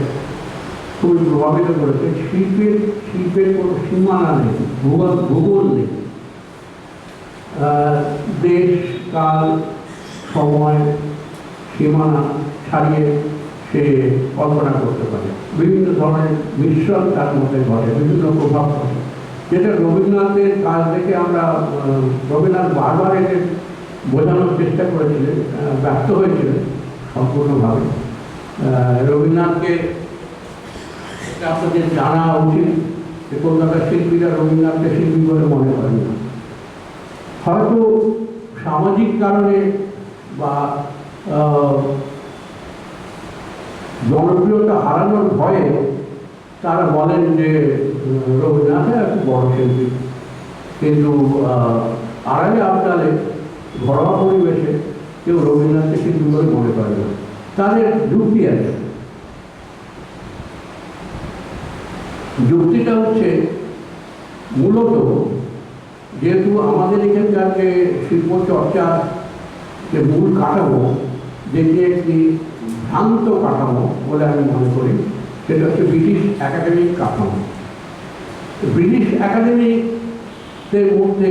খুবই প্রভাবিত করেছে। শিল্পের কোনো সীমানা নেই, ভূগোল নেই, দেশ, কাল, সময়, সীমানা ছাড়িয়ে সে কল্পনা করতে পারে। বিভিন্ন ধরনের মিশ্রণ তার মধ্যে ঘটে, বিভিন্ন প্রভাব ঘটে, যেটা রবীন্দ্রনাথের কাজ দেখে আমরা, রবীন্দ্রনাথ বারবার এতে বোঝানোর চেষ্টা করেছিলেন, ব্যর্থ হয়েছিলেন সম্পূর্ণভাবে। রবীন্দ্রনাথকে আপনাদের জানা উচিত যে কলকাতার শিল্পীরা রবীন্দ্রনাথকে শিল্পী বলে মনে করেন না। হয়তো সামাজিক কারণে বা জনপ্রিয়তা হারানোর ভয়ে তারা বলেন যে রবীন্দ্রনাথ একটু বড় শিল্পী, কিন্তু আড়ালে আবডালে ঘরোয়া পরিবেশে কেউ রবীন্দ্রনাথকে শিল্পী বলে মনে করে না। তাদের যুক্তি আছে। যুক্তিটা হচ্ছে মূলত, যেহেতু আমাদের এখানকার যে শিল্প চর্চার যে মূল কাঠামো, যেটি একটি ভ্রান্ত কাঠামো বলে আমি মনে করি, সেটা হচ্ছে ব্রিটিশ একাডেমিক কাঠামো। ব্রিটিশ একাডেমিদের মধ্যে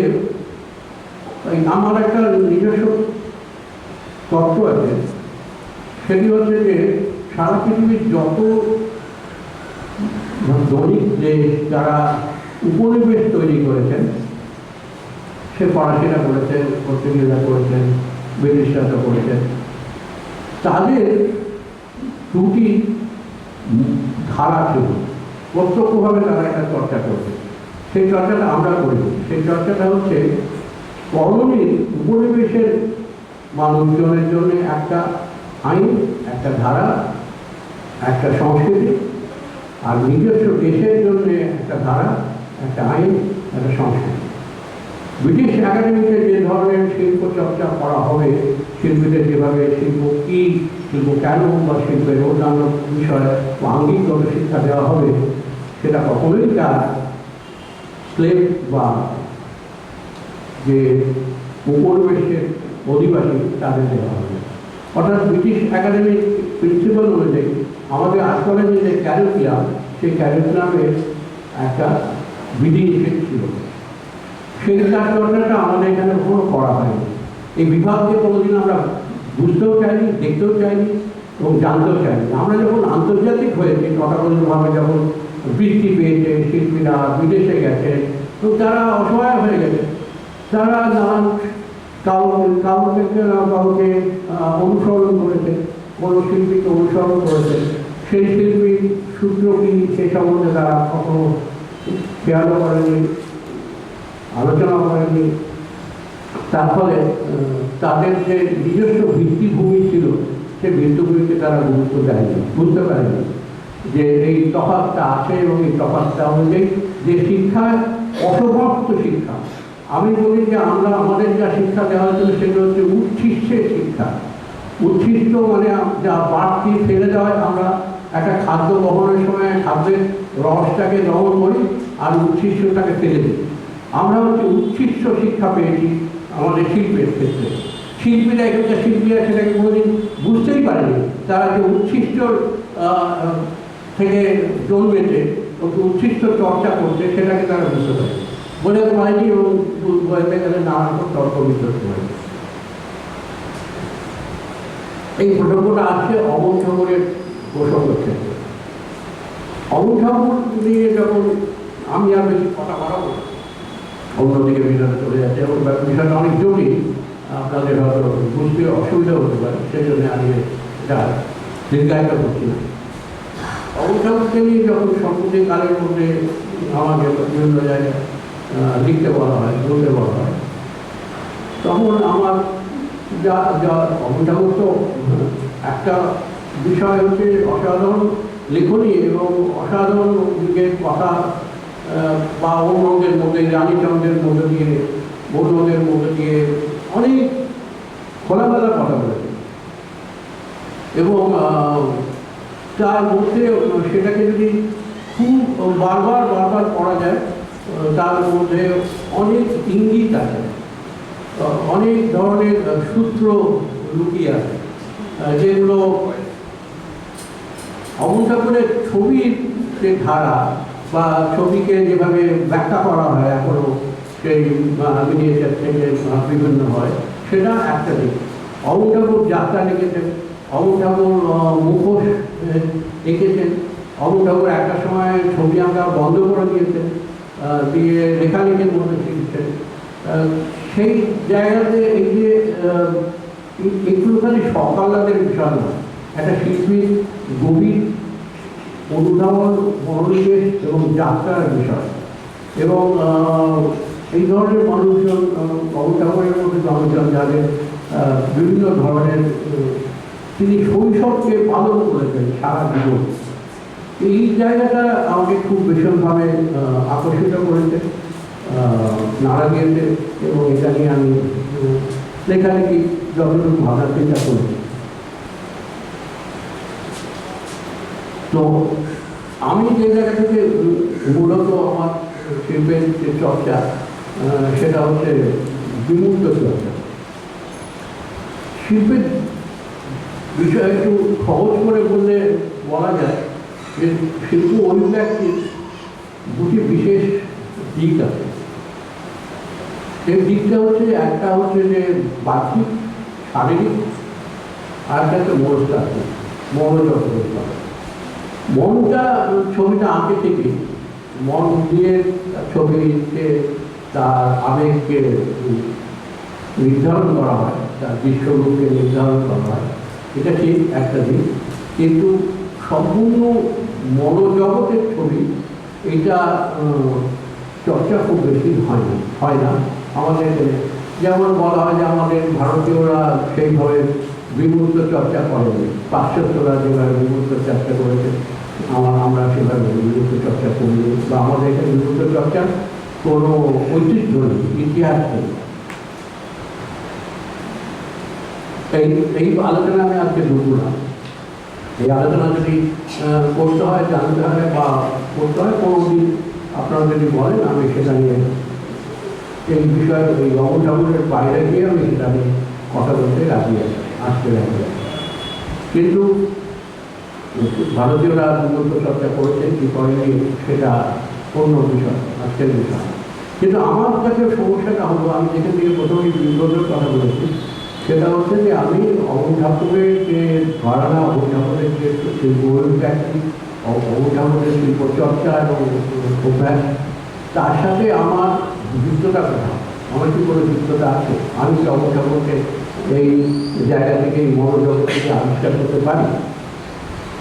আমার একটা নিজস্ব তত্ত্ব আছে, সেটি হচ্ছে যে সারা পৃথিবীর যত ধনিক দেশ যারা উপনিবেশ তৈরি করেছেন, সে ফরাসিরা করেছেন, পর্তুগিজরা করেছেন, ব্রিটিশরা তো করেছেন, তাদের দুটি ধারা ছিল, প্রত্যক্ষভাবে তারা একটা চর্চা করবে। সেই চর্চাটা আমরা করি। সেই চর্চাটা হচ্ছে কলোনির উপনিবেশের মানুষজনের জন্য একটা আইন, একটা ধারা, একটা সংস্কৃতি, আর নিজস্ব দেশের জন্য একটা ধারা, একটা আইন, একটা সংস্কৃতি। ব্রিটিশ একাডেমিতে যে ধরনের শিল্প চর্চা করা হবে, শিল্পীদের যেভাবে শিল্প কী, শিল্প কেন, বা শিল্পের অন্যান্য বিষয় বা আঙ্গিকগত শিক্ষা দেওয়া হবে, সেটা কখনোই তার স্লেভ বা যে উপনিবেশের অধিবাসী তাদের দেওয়া হবে। অর্থাৎ ব্রিটিশ একাডেমির প্রিন্সিপাল অনুযায়ী আমাদের আজকালের যে ক্যারিকুলাম, সেই ক্যারিকুলামের একটা বিধিনিষেধ ছিল। সেই চর্চাটা আমাদের এখানে কখনো করা হয়নি। এই বিভাগকে কোনোদিন আমরা বুঝতেও চাইনি, দেখতেও চাইনি এবং জানতেও চাইনি। আমরা যখন আন্তর্জাতিক হয়েছি, তথাকথিতভাবে যখন বৃত্তি পেয়েছে শিল্পীরা, বিদেশে গেছে, তো তারা অসহায় হয়ে গেছে। তারা নানান কাউকে অনুসরণ করেছে, কোনো শিল্পীকে অনুসরণ করেছে। সেই শিল্পীর সূত্র কি, সে সম্বন্ধে তারা কখনো খেয়ালও করেনি, আলোচনা করেনি। তার ফলে তাদের যে নিজস্ব ভিত্তিভূমি ছিল, সে ভিত্তিভূমিকে তারা গুরুত্ব দেয়নি, বুঝতে পারেনি যে এই তফাৎটা আছে এবং এই তফাৎটা অনুযায়ী যে শিক্ষায় অসমাপ্ত শিক্ষা। আমি বলি যে আমরা আমাদের যা শিক্ষা দেওয়া হয়েছিল সেটা হচ্ছে উচ্ছিষ্টের শিক্ষা। উচ্ছিষ্ট মানে যা বাড়তি ফেলে দেওয়া হয়। আমরা একটা খাদ্য গ্রহণের সময় খাদ্যের রসটাকে দমন করি আর উচ্ছিষ্টটাকে ফেলে দিই। আমরা হচ্ছে উচ্ছিষ্ট শিক্ষা পেয়েছি আমাদের শিল্পের ক্ষেত্রে। শিল্পীরা, এখানকার শিল্পীরা সেটাকে কোনোদিন বুঝতেই পারেনি। তারা যে উচ্ছিষ্ট থেকে জন্মেছে, উচ্ছিষ্ট চর্চা করছে, সেটাকে তারা বুঝতে পারে, বোঝাতে পারেনি এবং বলতে গেলে নানান তর্ক বিতর্ক হয়েছে। এই প্রসঙ্গটা আসছে অমল ঠাকুরের প্রসঙ্গের ক্ষেত্রে। অমল ঠাকুর নিয়ে যখন আমি আর বেশি কথা বাড়াবো, অন্যদিকে বিষয়টা চলে যাচ্ছে এবং বিষয়টা অনেক জটিল, আপনাদের হয়তো বুঝতে অসুবিধা হতে পারে, সেই জন্য আমি এটা দীর্ঘায়িত করছি না। অমল ঠাকুরকে নিয়ে যখন সম্প্রতিকালের মধ্যে আমাকে বিভিন্ন জায়গায় লিখতে বলা হয়, বলতে বলা হয়, তখন আমার যা অমল ঠাকুর তো একটা বিষয় হচ্ছে অসাধারণ লেখনী এবং অসাধারণ দিকের কথা, বা অন্যদের মধ্যে রানীচন্দ্রের মধ্যে দিয়ে, বৌদ্ধদের মধ্যে দিয়ে অনেক খোলামেলা কথা বলেছে এবং তার মধ্যে সেটাকে যদি খুব বারবার পড়া যায়, তার মধ্যে অনেক ইঙ্গিত আছে, অনেক ধরনের সূত্র লুকিয়ে আছে, যেগুলো অমল ঠাকুরের ছবির যে ধারা বা ছবিকে যেভাবে ব্যাখ্যা করা হয় এখনো সেই মিনিয়েচার থেকে বিভিন্ন হয়, সেটা একটা দিক। অমল ঠাকুর যাত্রা লিখেছেন, অমল ঠাকুর মুখোশ এঁকেছেন, অমল ঠাকুর একটা সময় ছবি আঁকা বন্ধ করে দিয়েছেন, দিয়ে লেখালেখির মধ্যে শিখছেন। সেই জায়গাতে এই যে একটুখানি সকালাদের বিষয় নয়, একটা শিল্পীর গভীর অনুধাবন, মনোনিবেশ এবং যাত্রার বিষয়। এবং এই ধরনের মানুষজন, অমল ঠাকুরের মধ্যে মানুষজন যাদের বিভিন্ন ধরনের, তিনি শৈশবকে পালন করেছেন সারা জীবন, এই জায়গাটা আমাকে খুব ভীষণভাবে আকর্ষিত করেছে, নাড়া দিয়েছে এবং এটা নিয়ে আমি লেখালেখি যতটুকু ভাবনার চিন্তা করেছি। তো আমি যে জায়গা থেকে মূলত আমার শিল্পের যে চর্চা, সেটা হচ্ছে বিমূর্ত চর্চা। শিল্পের বিষয় একটু সহজ করে বললে বলা যায় যে শিল্প অভিব্যক্তির দুটি বিশেষ দিক আছে। সেই দিকটা হচ্ছে, একটা হচ্ছে যে বাহ্যিক শারীরিক, আর একটা হচ্ছে মনস্তাত্ত্বিক, মনোজগৎ বলতে হবে। মনটা ছবিটা আঁকে থেকে মন দিয়ে ছবিকে তার আবেগকে নির্ধারণ করা হয়, তার দৃশ্যরূপকে নির্ধারণ করা হয়, এটা ঠিক একটা দিক। কিন্তু সম্পূর্ণ মনোজগতের ছবি এটা চর্চা খুব বেশি হয় না আমাদের। যেমন বলা হয় যে আমাদের ভারতীয়রা সেইভাবে বিমূর্ত চর্চা করেনি। পাশ্চাত্যরা যেভাবে বিমূর্ত চর্চা করেছে আমরা সেভাবে বিমূর্ত চর্চা করিনি, বা আমাদের এখানে বিমূর্ত চর্চার কোনো ঐতিহ্য নেই, ইতিহাস নেই। এই আলোচনা আমি আজকে ঢুকবো না। এই আলোচনা যদি করতে হয়, জানতে হয় বা করতে হয় কোনো দিন আপনারা যদি বলেন, আমি সেটা নিয়ে এই বিষয়ে ওই অমর ঠাকুরের বাইরে গিয়ে আমি সেটা নিয়ে কথা বলতে রাজি আছি, আসতে রাজি আছি। কিন্তু ভারতীয়রা বিমূর্ত চর্চা করেছেন কি করেনি সেটা অন্য বিষয়, আজকের বিষয়। কিন্তু আমার কাছে সমস্যাটা হলো, আমি যেখান থেকে প্রথমেই বিমূর্তের কথা বলেছি, সেটা হচ্ছে যে আমি অমর ঠাকুরের যে ঘরানা, অমর ঠাকুরের যে গৌরব ব্যক্তি, অমর ঠাকুরের শিল্পচর্চা এবং অভ্যাস, তার সাথে আমার যুক্ততা কোথাও, আমার কি কোনো যুক্ততা আছে? আমি কি অমর ঠাকুরকে এই জায়গা থেকে, এই মনোজগৎ থেকে আবিষ্কার করতে পারি?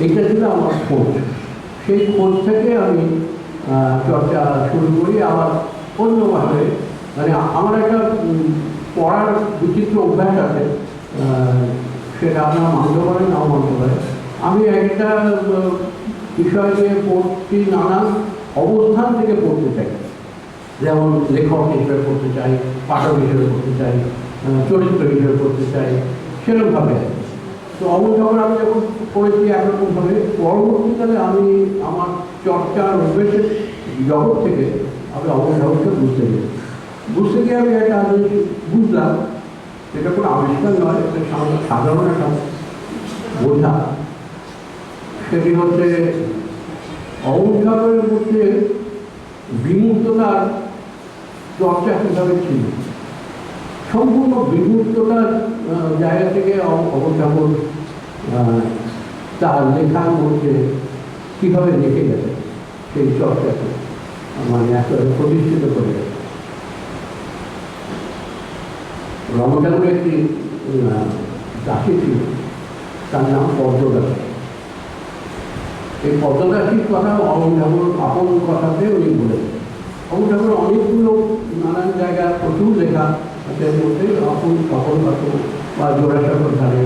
এইটা ছিল আমার খোঁজ। সেই খোঁজ থেকে আমি চর্চা শুরু করি। আবার অন্যভাবে, মানে আমার একটা পড়ার বিচিত্র অভ্যাস আছে, সেটা আপনারা মানতে পারেন, নাও মানতে পারেন। আমি একটা বিষয় নিয়ে পড়ছি, নানান অবস্থান থেকে পড়তে চাই। যেমন লেখক হিসেবে পড়তে চাই, পাঠক হিসেবে পড়তে চাই, চরিত্র হিসেবে পড়তে চাই, সেরকমভাবে। তো অমর ঠাকুর আমি যখন পড়েছি একরকমভাবে, পরবর্তীকালে আমি আমার চর্চার অভ্যেসের জগৎ থেকে আমি অমর ঠাকুরকে বুঝতে গিয়ে আমি একটা জিনিস বুঝলাম, এটা কোনো আবিষ্কার নয়, এটা সাধারণ একটা বোঝা। সেটি হচ্ছে অমর ঠাকুরের মধ্যে বিমূর্ততার চর্চা কীভাবে ছিল। সম্পূর্ণ বিমূর্ততার জায়গা থেকে অমর ঠাকুর তার লেখার মধ্যে কীভাবে রেখে গেছে সেই চর্চাকে, মানে একেবারে প্রতিষ্ঠিত করে গেছে। অমর ঠাকুরের একটি দাসী ছিল, তার নাম পদ্মদাসী। এই পদ্মদাসীর কথা অমর ঠাকুর আপন কথাতে উনি বলেছেন। অমর ঠাকুর অনেকগুলো নানান জায়গায় প্রচুর লেখা আছে, এর মধ্যে আপন সকল পাত্র বা জোড়াসাগর ধারে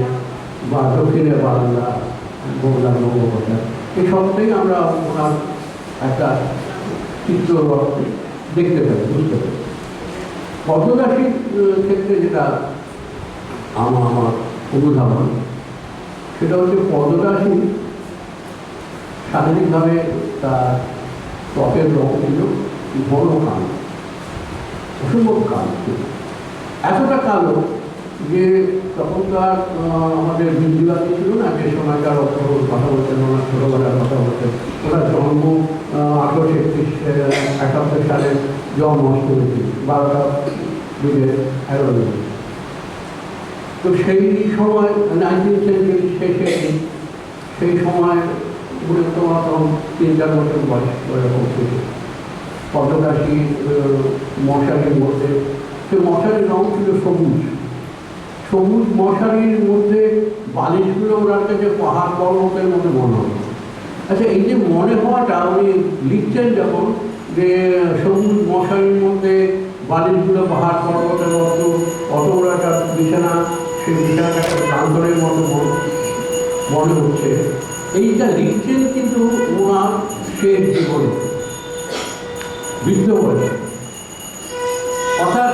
বা দক্ষিণে বারান্দা, বগলা বঙ্গোপসাগর, এই সবটাই আমরা ওনার একটা চিত্র দেখতে পাই, বুঝতে পারি। পদ্মদাসীর ক্ষেত্রে যেটা আমার অনুধাবন, সেটা হচ্ছে পদ্মদাসী শারীরিকভাবে তার ত্বকের রং ছিল ঘন কালো, অসম্ভব কালো ছিল। এতটা কালো যে তখনকার আমাদের বিদ্যুৎ ছিল না, যে সময়কার কথা বলতেন, ওনার ছোটোবেলার কথা বলতেন। ওনার জন্ম 1871 সালে জন্ম করেছিল, 12টা দিকে 11 দিন। তো সেই সময় 19th সেঞ্চুরির শেষে, সেই সময় উনি তোমার তখন 3-4 বছর বয়স এরকম ছিল। পদ্মদাসী মশারির মধ্যে, সে মশারির রং ছিল সবুজ, সবুজ মশারির মধ্যে বালিশগুলো ওনার কাছে পাহাড় পর্বতের মতো মনে হতো। আচ্ছা, এই যে মনে হওয়াটা উনি লিখছেন যখন, যে সবুজ মশারির মধ্যে বালিশগুলো পাহাড় পর্বতের মতো, অত বড় একটা বিছানা, সেই বিছানাটা একটা প্রান্তরের মতো মনে হচ্ছে, এইটা লিখছেন কিন্তু ওনার শেষ জীবনে, বৃদ্ধ বয়সে। অর্থাৎ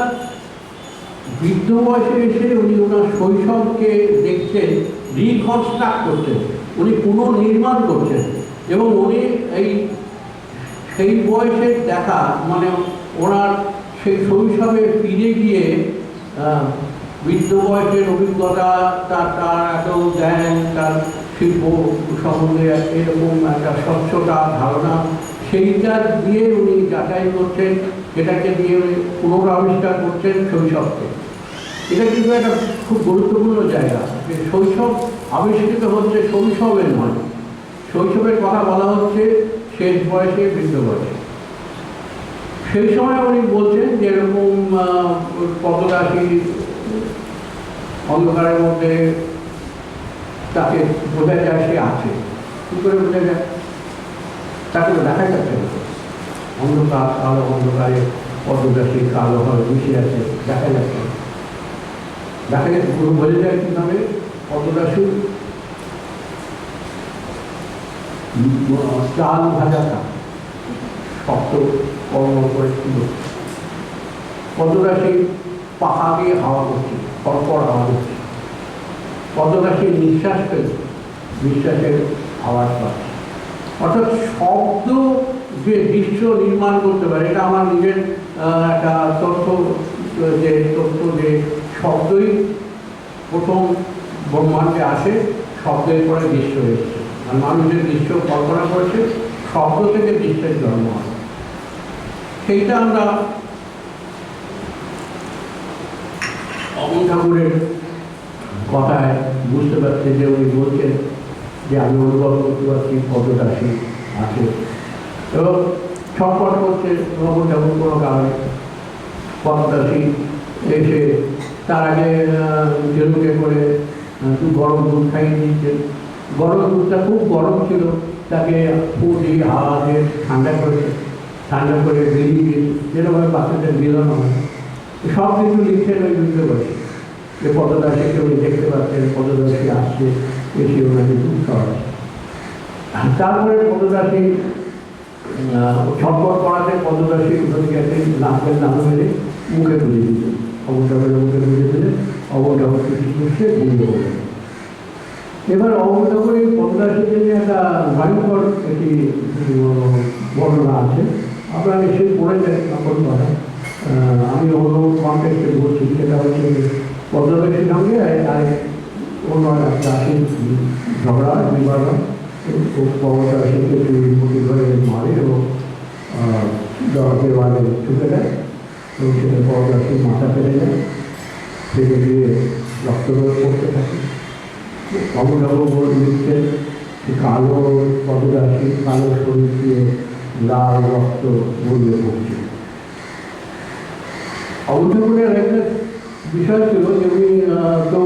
বৃদ্ধ বয়সে এসে উনি ওনার শৈশবকে দেখছেন, রিকনস্ট্রাক্ট করছেন, উনি পুনর্নির্মাণ করছেন। এবং উনি সেই বয়সের দেখা, মানে ওনার সেই শৈশবে ফিরে গিয়ে বৃদ্ধ বয়সের অভিজ্ঞতা, তার এত জ্ঞান, তার শিল্প সম্বন্ধে এরকম একটা স্বচ্ছতা ধারণা, সেইটা দিয়ে উনি যাচাই করছেন, এটাকে দিয়ে উনি পুনরাবিষ্কার করছেন শৈশবকে। এটা কিন্তু একটা খুব গুরুত্বপূর্ণ জায়গা, যে শৈশব আবিষ্কৃত হচ্ছে শৈশবের নয়, শৈশবের কথা বলা হচ্ছে শেষ বয়সে, বৃদ্ধ বয়সে। সেই সময় উনি বলছেন যে এরকম পদ্মদাসী অন্ধকারের মধ্যে, তাকে বোঝা যায় সে আছে। কী করে বোঝা যায়? তাকে দেখা যাচ্ছে না, অন্ধকার, কালো অন্ধকারে পদ্মদাসী কালোভাবে মিশে আছে, দেখা যাচ্ছে। দেখা যাচ্ছে, পুরো বোঝা যায় কীভাবে? চাল ভাজা থাকে, শক্ত কর্ম করেছিল। পদ্মরাশি পাখা দিয়ে হাওয়া করছে, পরপর হাওয়া করছে। পদ্মরাশি নিঃশ্বাস পেল, নিঃশ্বাসের আওয়াজ পাচ্ছে। অর্থাৎ শব্দ যে দৃশ্য নির্মাণ করতে পারে, এটা আমার নিজের একটা তথ্য, যে শব্দই প্রথম ব্রহ্মাণ্ডে আসে, শব্দের পরে দৃশ্য এসেছে। আর মানুষের দৃশ্য কল্পনা করেছে, শব্দ থেকে দৃশ্যের জন্ম হয়। সেইটা আমরা অমন ঠাকুরের কথায় বুঝতে পারছি, যে উনি বলছেন যে আমি অনুভব করতে পারছি পদ্মরাশি আছে, এবং ছটফট করছে অমন ঠাকুর কোনো কারণে। পদ্মরাশি এসে তার আগে জেনুকে করে একটু গরম দুধ খাইয়ে দিচ্ছেন। গরম দুধটা খুব গরম ছিল, তাকে ফুল দিয়ে হাওয়া দিয়ে ঠান্ডা করেছে, ঠান্ডা করে বেরিয়ে দিয়েছে, যেরকমভাবে বাচ্চাদের মিলানো হয়। সব কিছু লিখছেন ওই বুঝতে পারছি যে পদ্মরাশিকে উনি দেখতে পাচ্ছেন, পদ্মরাশি আসছে, এসে ওনাকে দুধ খাওয়াচ্ছে। তারপরে পদ্মরাশি ছটফট করাতে পদ্মরাশি উঠে গেছে, নাকের নামে মেরে মুখে তুলে দিতেন, অবনটাকে মুখে তুলে দিলে অবনটাকে কিছু করছে ঘুরিয়ে বলে। এবার অবনটা করে পদ্মরাশির জন্য একটা ভয়ঙ্কর একটি বর্ণনা আছে, আপনারা নিশ্চয়ই পড়েছেন সকল কথা। আমি অন্য কনটেক্সটে বলছি, সেটা হচ্ছে পদ্মরাশির সঙ্গে অন্য একটা রাশির ঝগড়া বিবাদ, পদ্মরাশিকে প্রতি ধরে মারে এবং দেওয়ালে ঢুকে দেয়, এবং সেটা পদ্মরাশির মাথা ফেলে যায়, ফেলে দিয়ে রক্তপাত করতে থাকে। অবনবাবু লিখছেন কালো পদ্মরাশি, কালো শরীর দিয়ে লাল রক্ত গড়িয়ে পড়ছে। অবনবাবুর একটা বিষয় ছিল যে উনি তো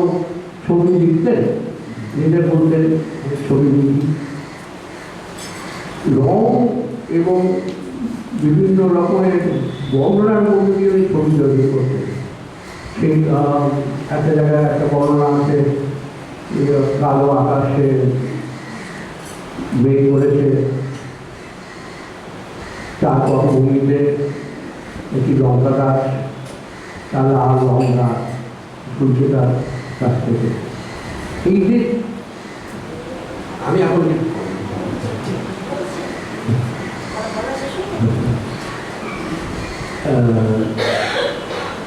ছবি লিখতেন, নিজে বলতেন ছবি লিখি, রং এবং বিভিন্ন রকমের বর্ণনার মধ্যে দিয়ে উনি ছবি তৈরি করতেন। সেই একটা জায়গায় একটা বর্ণনা আছে, কালো আকাশে মেঘ করেছে, চারপথ ভূমিতে একটি লঙ্কা গাছ, তার লাল লঙ্কা তুলছে তার কাছ থেকে। এই যে আমি এখন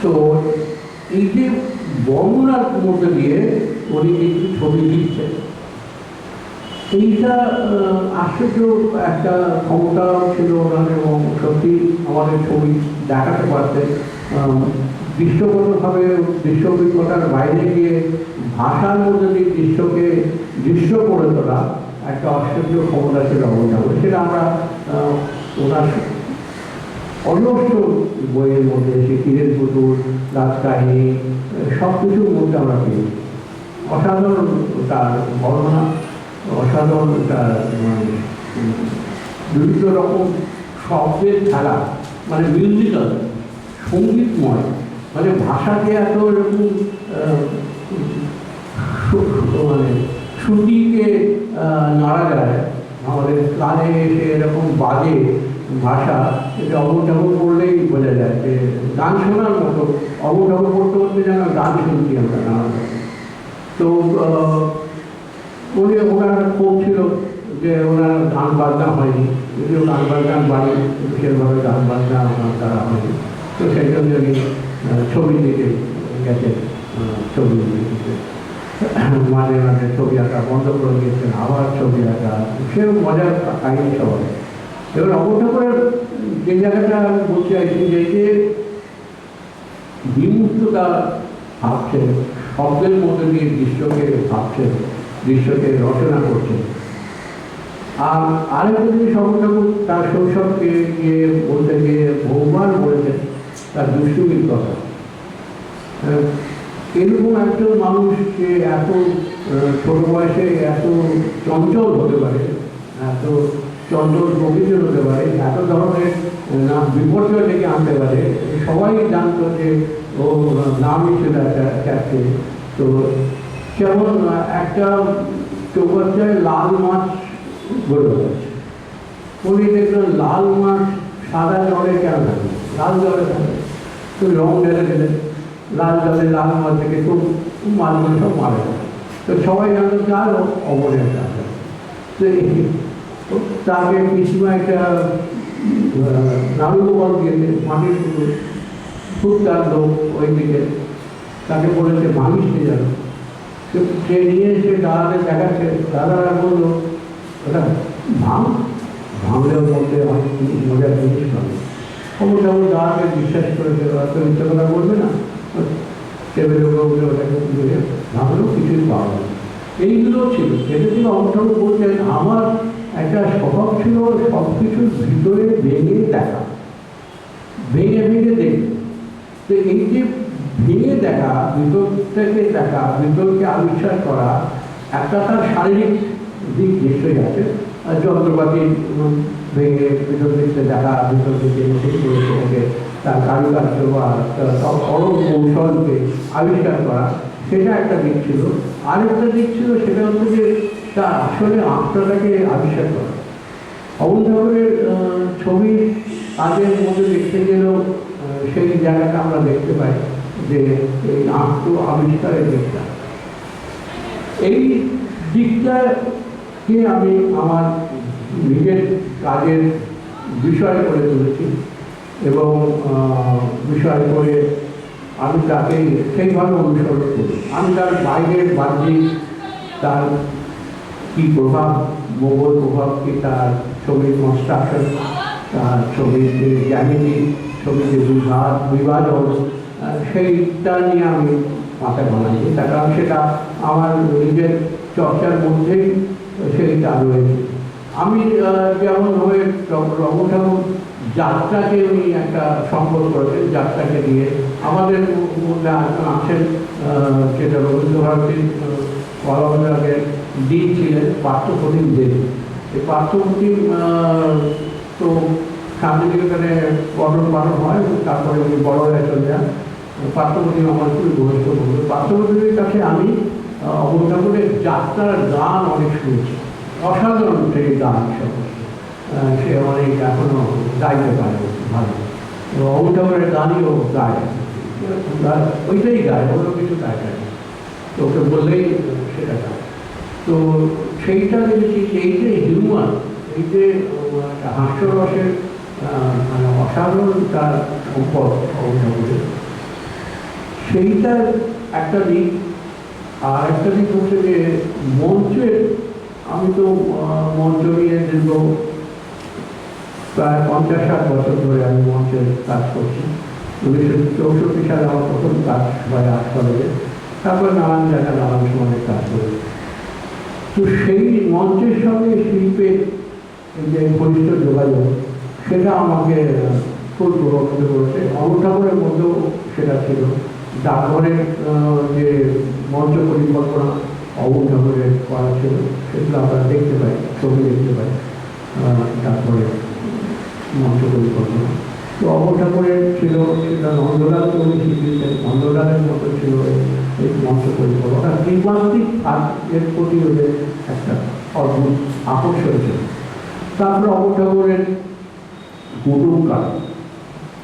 তো এই যে বর্ণনার মধ্যে দিয়ে উনি কিন্তু ছবি দিচ্ছেন, এইটা আশ্চর্য একটা ক্ষমতা ছিল ওনার, এবং সত্যি আমাদের ছবি দেখাতে পারতেন। দৃশ্যগতভাবে দৃশ্য অভিজ্ঞতার বাইরে গিয়ে ভাষার মধ্যে দিয়ে দৃশ্যকে দৃশ্য করে তোলা একটা আশ্চর্য ক্ষমতা ছিল অবদান। সেটা আমরা ওনার অজস্র বইয়ের মধ্যে, সে তীরের পুতুল, রাজকাহিনী, সব কিছুর মধ্যে আমরা পেয়েছি। অসাধারণ তার বর্ণনা, অসাধারণ তার মানে বিভিন্ন রকম শব্দের খেলা, মানে মিউজিক্যাল, সঙ্গীতময়, মানে ভাষাকে এত এরকম মানে শ্রুতিকে নাড়া যায়, আমাদের কানে এসে এরকম বাজে ভাষা, এটা অবনঠাকুর পড়লেই বোঝা যায় যে গান শোনার মতো। অবনঠাকুর পড়তে পড়তে যেন গান শুনছি আমরা নানা। তো উনি ওনার ক্ষোভ ছিল যে ওনার গান বাজনা হয়নি, যদিও গান বাজনার বাড়ি, বিশেষভাবে গান বাজনা ওনার দ্বারা হয়নি। তো সেই জন্য উনি ছবি দিকে গেছেন, ছবি মাঝে মাঝে ছবি আঁকা বন্ধ করে দিয়েছেন, আবার ছবি আঁকা, সেরকম মজার কাহিনী সবাই। এবার অবনঠাকুরের যে জায়গাটা বলতে চাইছি, যে বিমুক্ততা ভাবছেন, শব্দের মধ্যে দিয়ে দৃশ্যকে ভাবছেন, দৃশ্যকে রচনা করছেন। আর আরেকটা জিনিস অবনঠাকুর তার শৈশবকে গিয়ে বলতে গিয়ে বহুবার বলেছেন তার দুষ্টুমির কথা। এরকম একজন মানুষ যে এত ছোট বয়সে এত চঞ্চল হতে পারে, এত চঞ্চল প্রকৃতির হতে পারে, এত ধরনের বিপর্যয় ডেকে আনতে পারে, সবাই জানতো যে ও নামই ছিল একটা চারটে। তো যেমন একটা চৌবাচ্চায় লাল মাছ গড়ে উঠেছে। উনি দেখলেন লাল মাছ সাদা জলে কেন থাকে, লাল জলে থাকে, তো রং ঢেলে ঢেলে লাল জলে লাল মাছ থেকে খুব মাছগুলো সব মারা যায়। তো সবাই জানতো চাল অমরের চাল। তো তাকে পিসিমা একটা নাড়ুগোপাল দিয়েছে মাটির পুকুর, খুব তার লোক ওই দিকে, তাকে বলেছে ভাঙিস নিয়ে যাবে। সে নিয়ে এসে দাদাদের দেখাচ্ছে, দাদারা বললো ওটা ভাঙলেও মধ্যে অনেক মজার জিনিস পাবে। খবর যেমন দাদাকে বিশ্বাস করেছে, তো মিথ্যা কথা বলবে না, টেবিলের উপরে ওটাকে তুলে ভাঙলেও কিছুই পাওয়া যায়। এইগুলো ছিল, সেটা থেকে অমরঠাকুর বলছেন আমার একটা স্বভাব ছিল সব কিছুর ভিতরে ভেঙে দেখা, ভেঙে ভেঙে দেখবে। তো এই যে ভেঙে দেখা, ভিতর থেকে দেখা, ভিতরকে আবিষ্কার করা, একটা তার শারীরিক দিক নিশ্চয়ই আছে, যন্ত্রপাতি ভেঙে ভিতর দিকে দেখা, ভিতর দিকে ঠিক করে সেটাকে তার কারুকার্য বা সব পরম কৌশলকে আবিষ্কার করা, সেটা একটা দিক ছিল। আরেকটা দিক ছিল সেটা হচ্ছে যে তার আসলে আত্মাটাকে আবিষ্কার করা। অবনীন্দ্রনাথের ছবির কাজের মধ্যে দেখতে গেলেও সেই জায়গাটা আমরা দেখতে পাই যে এই আত্ম আবিষ্কারের দিকটা, এই দিকটাকে আমি আমার নিজের কাজের বিষয় করে তুলেছি এবং বিষয় করে আমি তাকে সেইভাবে অনুসরণ করি। আমি তার বাইরের বাহ্যিক তার কী প্রভাব, মোগল প্রভাব কি, তার ছবির কনস্ট্রাকশন, তার ছবির যে জ্যামিতি, ছবির যে বিভাজন, সেইটা নিয়ে আমি মাথায় বানাইছি। তার কারণ সেটা আমার নিজের চর্চার মধ্যেই সেইটা রয়েছে। আমি যেমনভাবে রবঠাকুর যাত্রাকে উনি একটা সম্পদ করেছেন, যাত্রাকে দিয়ে আমাদের মধ্যে আছেন যেটা রবীন্দ্রভারতীর কলাবিভাগের ডিন ছিলেন পার্থপ্রতিম দেব। এই পার্থপ্রতিম তো শান্তিনিকেতনে পঠন পাঠন হয়, তারপরে উনি বড় হয়ে চলে যান। পার্থপ্রতিম আমার খুবই ঘনিষ্ঠ বন্ধু। পার্থপ্রতিমের কাছে আমি অবনীন্দ্রনাথের যাত্রার গান অনেক শুনেছি, অসাধারণ সেই গান সমস্ত, সে অনেক এখনো গাইতে পারে ভালো, এবং অবনীন্দ্রনাথের গানইও গায়, ওইটাই গায়, অন্য কিছু গায় না, তো ওকে বললেই সেটা গায়। তো সেইটা দেখেছি, এই যে হিউমার, এই যে হাস্যরসের মানে অসাধারণ তার সম্পদ অবনীন্দ্রনাথের, সেইটার একটা দিক। আর একটা দিক হচ্ছে যে মঞ্চের, আমি তো মঞ্চ নিয়ে দীর্ঘ প্রায় 50-60 বছর ধরে আমি মঞ্চের কাজ করছি। 1964 সালে আমার প্রথম কাজ হয় আর্ট কলেজে, তারপর নানান জায়গায় নানান সময় কাজ করেছি। তো সেই মঞ্চের সঙ্গে শিল্পের যে ঘনিষ্ঠ যোগাযোগ, সেটা আমাকে খুব প্রভাবিত করেছে। অমরঠাকুরের মধ্যেও সেটা ছিল। ডাকঘরের যে মঞ্চ পরিকল্পনা অমরঠাকুরের করা ছিল, সেগুলো আমরা দেখতে পাই, ছবি দেখতে পাই ডাকঘরের মঞ্চ পরিকল্পনা। তো অমরঠাকুরের ছিল সেটা নন্দলাল উনি শিখিয়েছেন, নন্দলালের মতো ছিল এই মঞ্চ পরিকল্পনা। ত্রিমাত্রিক এর প্রতি ওদের একটা অদ্ভুত আকর্ষণ ছিল। তারপরে অমরঠাকুরের কুটুম কাজ,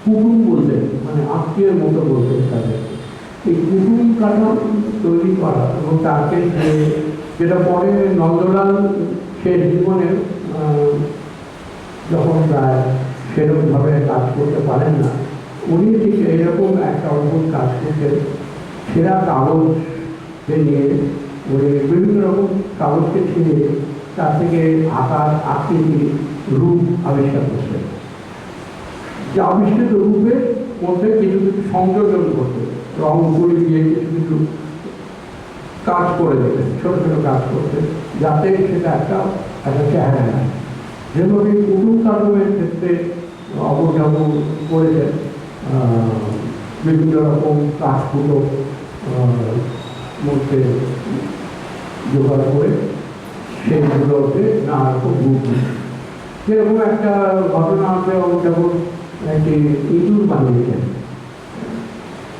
কুটুম বলতেন মানে আত্মীয়ের মতো বলতেন তাদের, এই কুটুম কাঠাম তৈরি করা এবং তাকে যেটা পরে নন্দলাল শেষ জীবনে যখন প্রায় সেরকমভাবে কাজ করতে পারেন না, উনি ঠিক এইরকম একটা অদ্ভুত কাজ করতেন। সেরা কাগজকে নিয়ে উনি বিভিন্ন রকম কাগজকে ছিঁড়ে তার থেকে আকার, আকৃতি, রূপ আবিষ্কার করতেন। যে আবিষ্কৃত রূপের মধ্যে কিছু কিছু সংযোজন করতেন, রং গুলি দিয়ে কিছু কিছু কাজ করে দিতেন, ছোট ছোট কাজ করতেন, যাতে সেটা একটা চেহারা নেয়। যেমন এই কুটুম কার্যের ক্ষেত্রে অবঠাকুর করেছেন বিভিন্ন রকম কাঠকুটো মধ্যে জোগাড় করে সেইগুলোতে নানা রকম রূপ। যেরকম একটা ঘটনা আছে, অবঠাকুর একটি ইঁদুর বানিয়েছেন,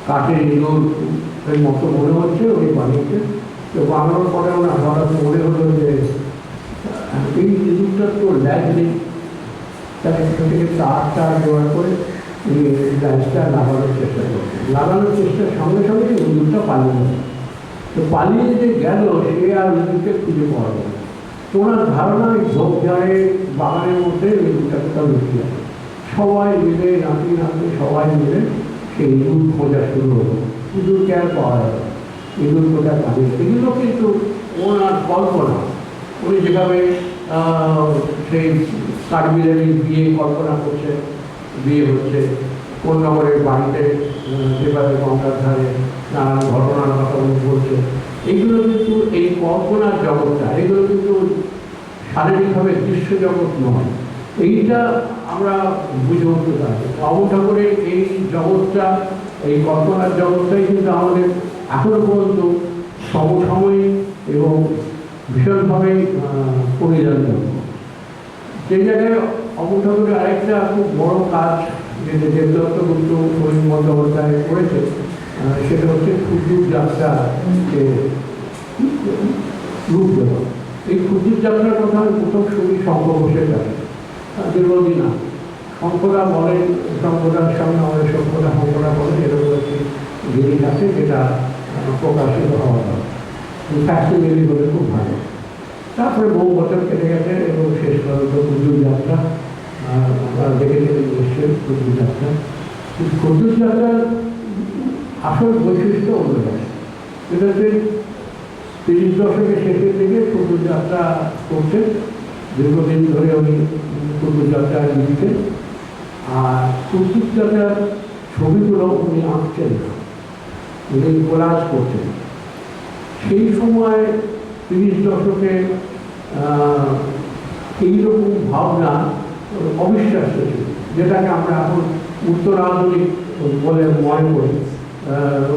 কাঠের ইঁদুর মতো মনে হচ্ছে উনি বানিয়েছেন। তো বানানোর পরে ওনার হঠাৎ মনে হলো যে এই ইঁদুরটা তো ল্যাজ নেই, তারা থেকে তার জোগাড় করে এই ল্যাজটা লাগানোর চেষ্টা করছে। লাগানোর চেষ্টার সঙ্গে সঙ্গে ইঁদুরটা পালিয়ে গেল। তো পালিয়ে যে গেল সে আর ইঁদুরকে খুঁজে পাওয়া গেল। তো ওনার ধারণা ওই ঝোপঝাড়ে বাগানের মধ্যে ইঁদুরটা কোথাও লুকিয়ে আছে। সবাই মিলে নাতি নাতি সবাই মিলে সেই ইঁদুর খোঁজা শুরু হলো। ইঁদুরকে আর পাওয়া গেল, ইঁদুর কোথায় পালিয়ে। এগুলো কিন্তু ওনার কল্পনা। উনি যেভাবে সেই কাঠবিড়ালির বিয়ে কল্পনা করছে, বিয়ে হচ্ছে কোন নগরের বাড়িতে, যেভাবে গঙ্গার ধারে নানান ঘটনার কথা উনি বলছে, এইগুলো কিন্তু এই কল্পনার জগৎটা, এগুলো কিন্তু শারীরিকভাবে দৃশ্য জগৎ নয়। এইটা আমরা বুঝে উঠতে পারি। বাবু ঠাকুরের এই জগৎটা, এই কল্পনার জগৎটাই কিন্তু আমাদের এখনো পর্যন্ত সমসাময়িক এবং ভীষণভাবে পরিচালিত। সেই জায়গায় অবু ঠাকুরের আরেকটা খুব বড় কাজ যেটা দেবদত্ত গুপ্ত হরিণ বন্দ্যোপাধ্যায় করেছে, সেটা হচ্ছে ক্ষুদ্র যাত্রাকে রূপ দেওয়া। এই ক্ষুদ্র যাত্রার কথা আমি প্রথম শুনি শঙ্কর ঘোষের কাছে, দীর্ঘদিন না শঙ্করা বলেন, শঙ্করার সামনে আমাদের শঙ্করা বলেন এরকম একটি জিনিস আছে যেটা প্রকাশিত হওয়া হয়, ফ্যাক্সিমিলি হলে খুব ভালো। তারপরে বহু বছর কেটে গেছে এবং শেষ পর্যন্ত ক্ষুদ্র যাত্রা আপনারা দেখেছেন নিশ্চয়ই। ক্ষুদ্র যাত্রা, ক্ষুদ্র যাত্রার আসল বৈশিষ্ট্য অন্য আছে। এটা হচ্ছে 30 দশকের শেষের দিকে ক্ষুদ্র যাত্রা করছেন, দীর্ঘদিন ধরে উনি ক্ষুদ্র যাত্রায় লিখছেন। আর ক্ষুদ্র যাত্রার ছবিগুলো উনি আঁকছেন না, উনি কোলাজ করছেন। সেই সময় 30 দশকে এইরকম ভাবনা অবিশ্বাস্য ছিল, যেটাকে আমরা এখন উত্তরাধুনিক বলে মনে করি,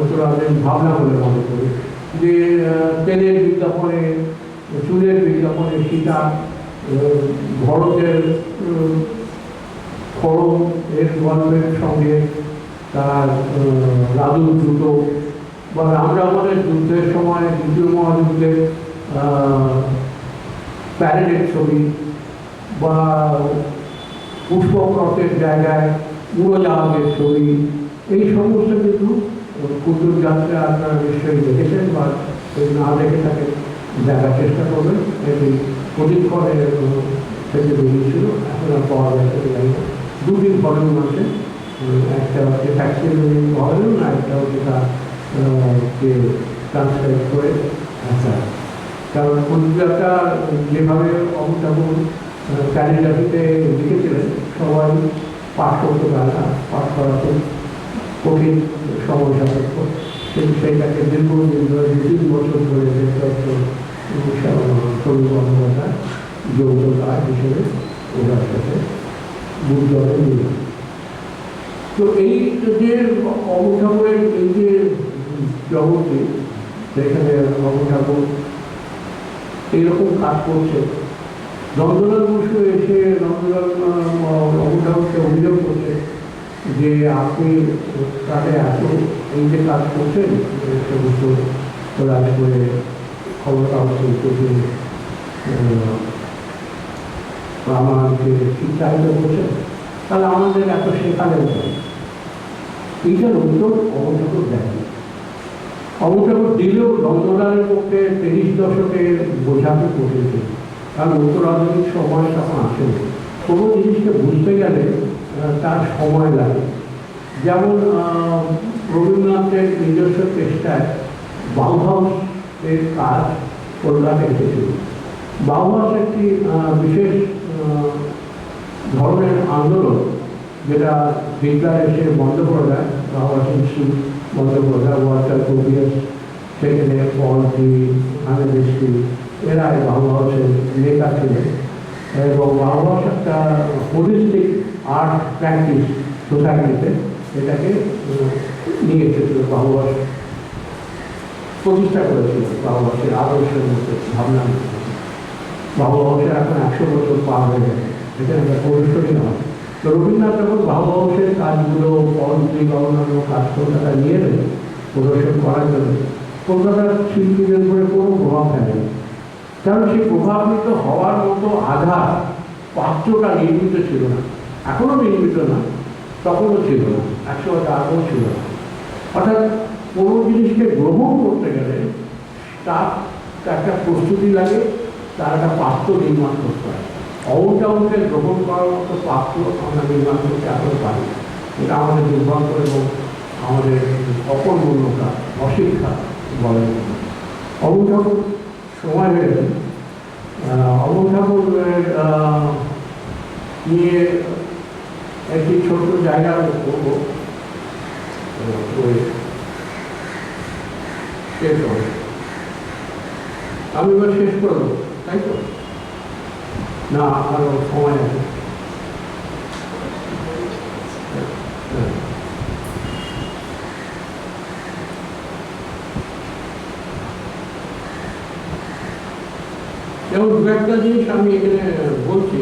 উত্তরাধুনিক ভাবনা বলে মনে করি। যে তেলের বিজ্ঞাপনে, চুলের বিজ্ঞাপনে সীতা, ভরতের খড়ম এর গল্পের সঙ্গে তার রাজুর জুতো, বা আমরা আমাদের যুদ্ধের সময় দ্বিতীয় মহাযুদ্ধের প্যারেডের ছবি, বা পুষ্পক রথের জায়গায় উড়োজাহাজের ছবি, এই সমস্ত কিন্তু ক্ষুদ্র যাত্রা আপনারা নিশ্চয়ই দেখেছেন, বা না দেখে থাকেন দেখার চেষ্টা করবেন। এটি প্রদীক্ষণের থেকে বেরিয়েছিল, এখন আর পাওয়া যাচ্ছে জানি না। দুদিন ভলিউম আছে, একটা হচ্ছে ফ্যাক্সিমিলি ভলিউম, আর একটা হচ্ছে তাকে ট্রান্সলেট করে আসা। কারণ ক্ষুদ্রটা যেভাবে অবু ঠাকুর ক্যালিগ্রাফিতে লিখেছিলেন, সবাই পাঠ করতে পারে না, পাঠ করা খুব কঠিন, সময় সাপেক্ষ। কিন্তু সেইটাকে দীর্ঘদিন ধরে 2-3 বছর ধরে সবুজ বন্দ্যোপাধ্যায় যৌথ কাজ হিসেবে ওনার সাথে বুদ্ধকে নিয়ে। তো এই যে অবু ঠাকুরের এই যে জগৎটি, যেখানে অবু ঠাকুর এইরকম কাজ করছে, নন্দলাল বসু এসে অবু ঠাকুরকে অভিযোগ করছে যে আপনি তাকে এত এই যে কাজ করছেন, সমস্ত রাজ করে খবর কাগজে আমাকে শিক্ষায়িত করছেন, তাহলে আমাদের এত শেখালেন। এইটার উত্তর অবু ঠাকুর দেখেন। অবু ঠাকুর দিলেও নন্দলালের পক্ষে 30 দশকে বোঝাতে করেছে, কারণ উত্তরাধুনিক সময় তখন আসে। কোনো জিনিসকে বুঝতে গেলে তার সময় লাগে। যেমন রবীন্দ্রনাথের নিজস্ব চেষ্টায় বাউহাউস এর কাজ কলকাতায় এসেছিল। বাউহাউস একটি বিশেষ ধরনের আন্দোলন, যেটা হিটলার এসে বন্ধ করে দেয়। বাউহাউস ইনস্টিটিউট বন্ধ করে দেয়। ওয়াল্টার গ্রোপিয়াস, সেখানে পলটি, আনেবেস্কি, এরা এই বাউহাউসের নেতা ছিলেন। এবং বাউহাউস একটা হোলিস্টিক আর্ট প্র্যাকটিস সোসাইটিতে এটাকে নিয়ে এসেছিল। বাউহাউস প্রতিষ্ঠা করেছিল, বাউহাউসের আদর্শের মধ্যে ভাবনা। বাউহাউসের এখন 100 বছর পার হয়ে গেছে, এটা একটা পরিষ্কারই নয়। তো রবীন্দ্রনাথ যখন বাউহাউসের কাজগুলো, পলটি বা অন্যান্য কাজ কলকাতা নিয়ে এলেন প্রদর্শন করার জন্য, কলকাতার শিল্পীদের উপরে কোনো প্রভাব ফেলেনি। কারণ সেই প্রভাবিত হওয়ার মতো আধার পাত্রটা নির্মিত ছিল না, এখনও নির্মিত না, তখনও ছিল না, 100 বছর আগেও ছিল না। অর্থাৎ কোনো জিনিসকে গ্রহণ করতে গেলে তার একটা প্রস্তুতি লাগে, তার একটা পাত্র নির্মাণ করতে হয়। অউটাউনকে গ্রহণ করার মতো পাত্র আমরা নির্মাণ করতে এখনো পারি। এটা আমাদের দুর্ভাগ্য এবং আমাদের অকর্মণ্যতা, অশিক্ষা বলে। অমর ঠাকুর সময় হয়ে গেছে, অমর ঠাকুরের নিয়ে একটি ছোট্ট জায়গা করবো, ওই শেষ হবে। আমি এবার শেষ করে দেবো, তাই তো? না, আরো সময় আছে। এবং দু একটা জিনিস আমি এখানে বলছি।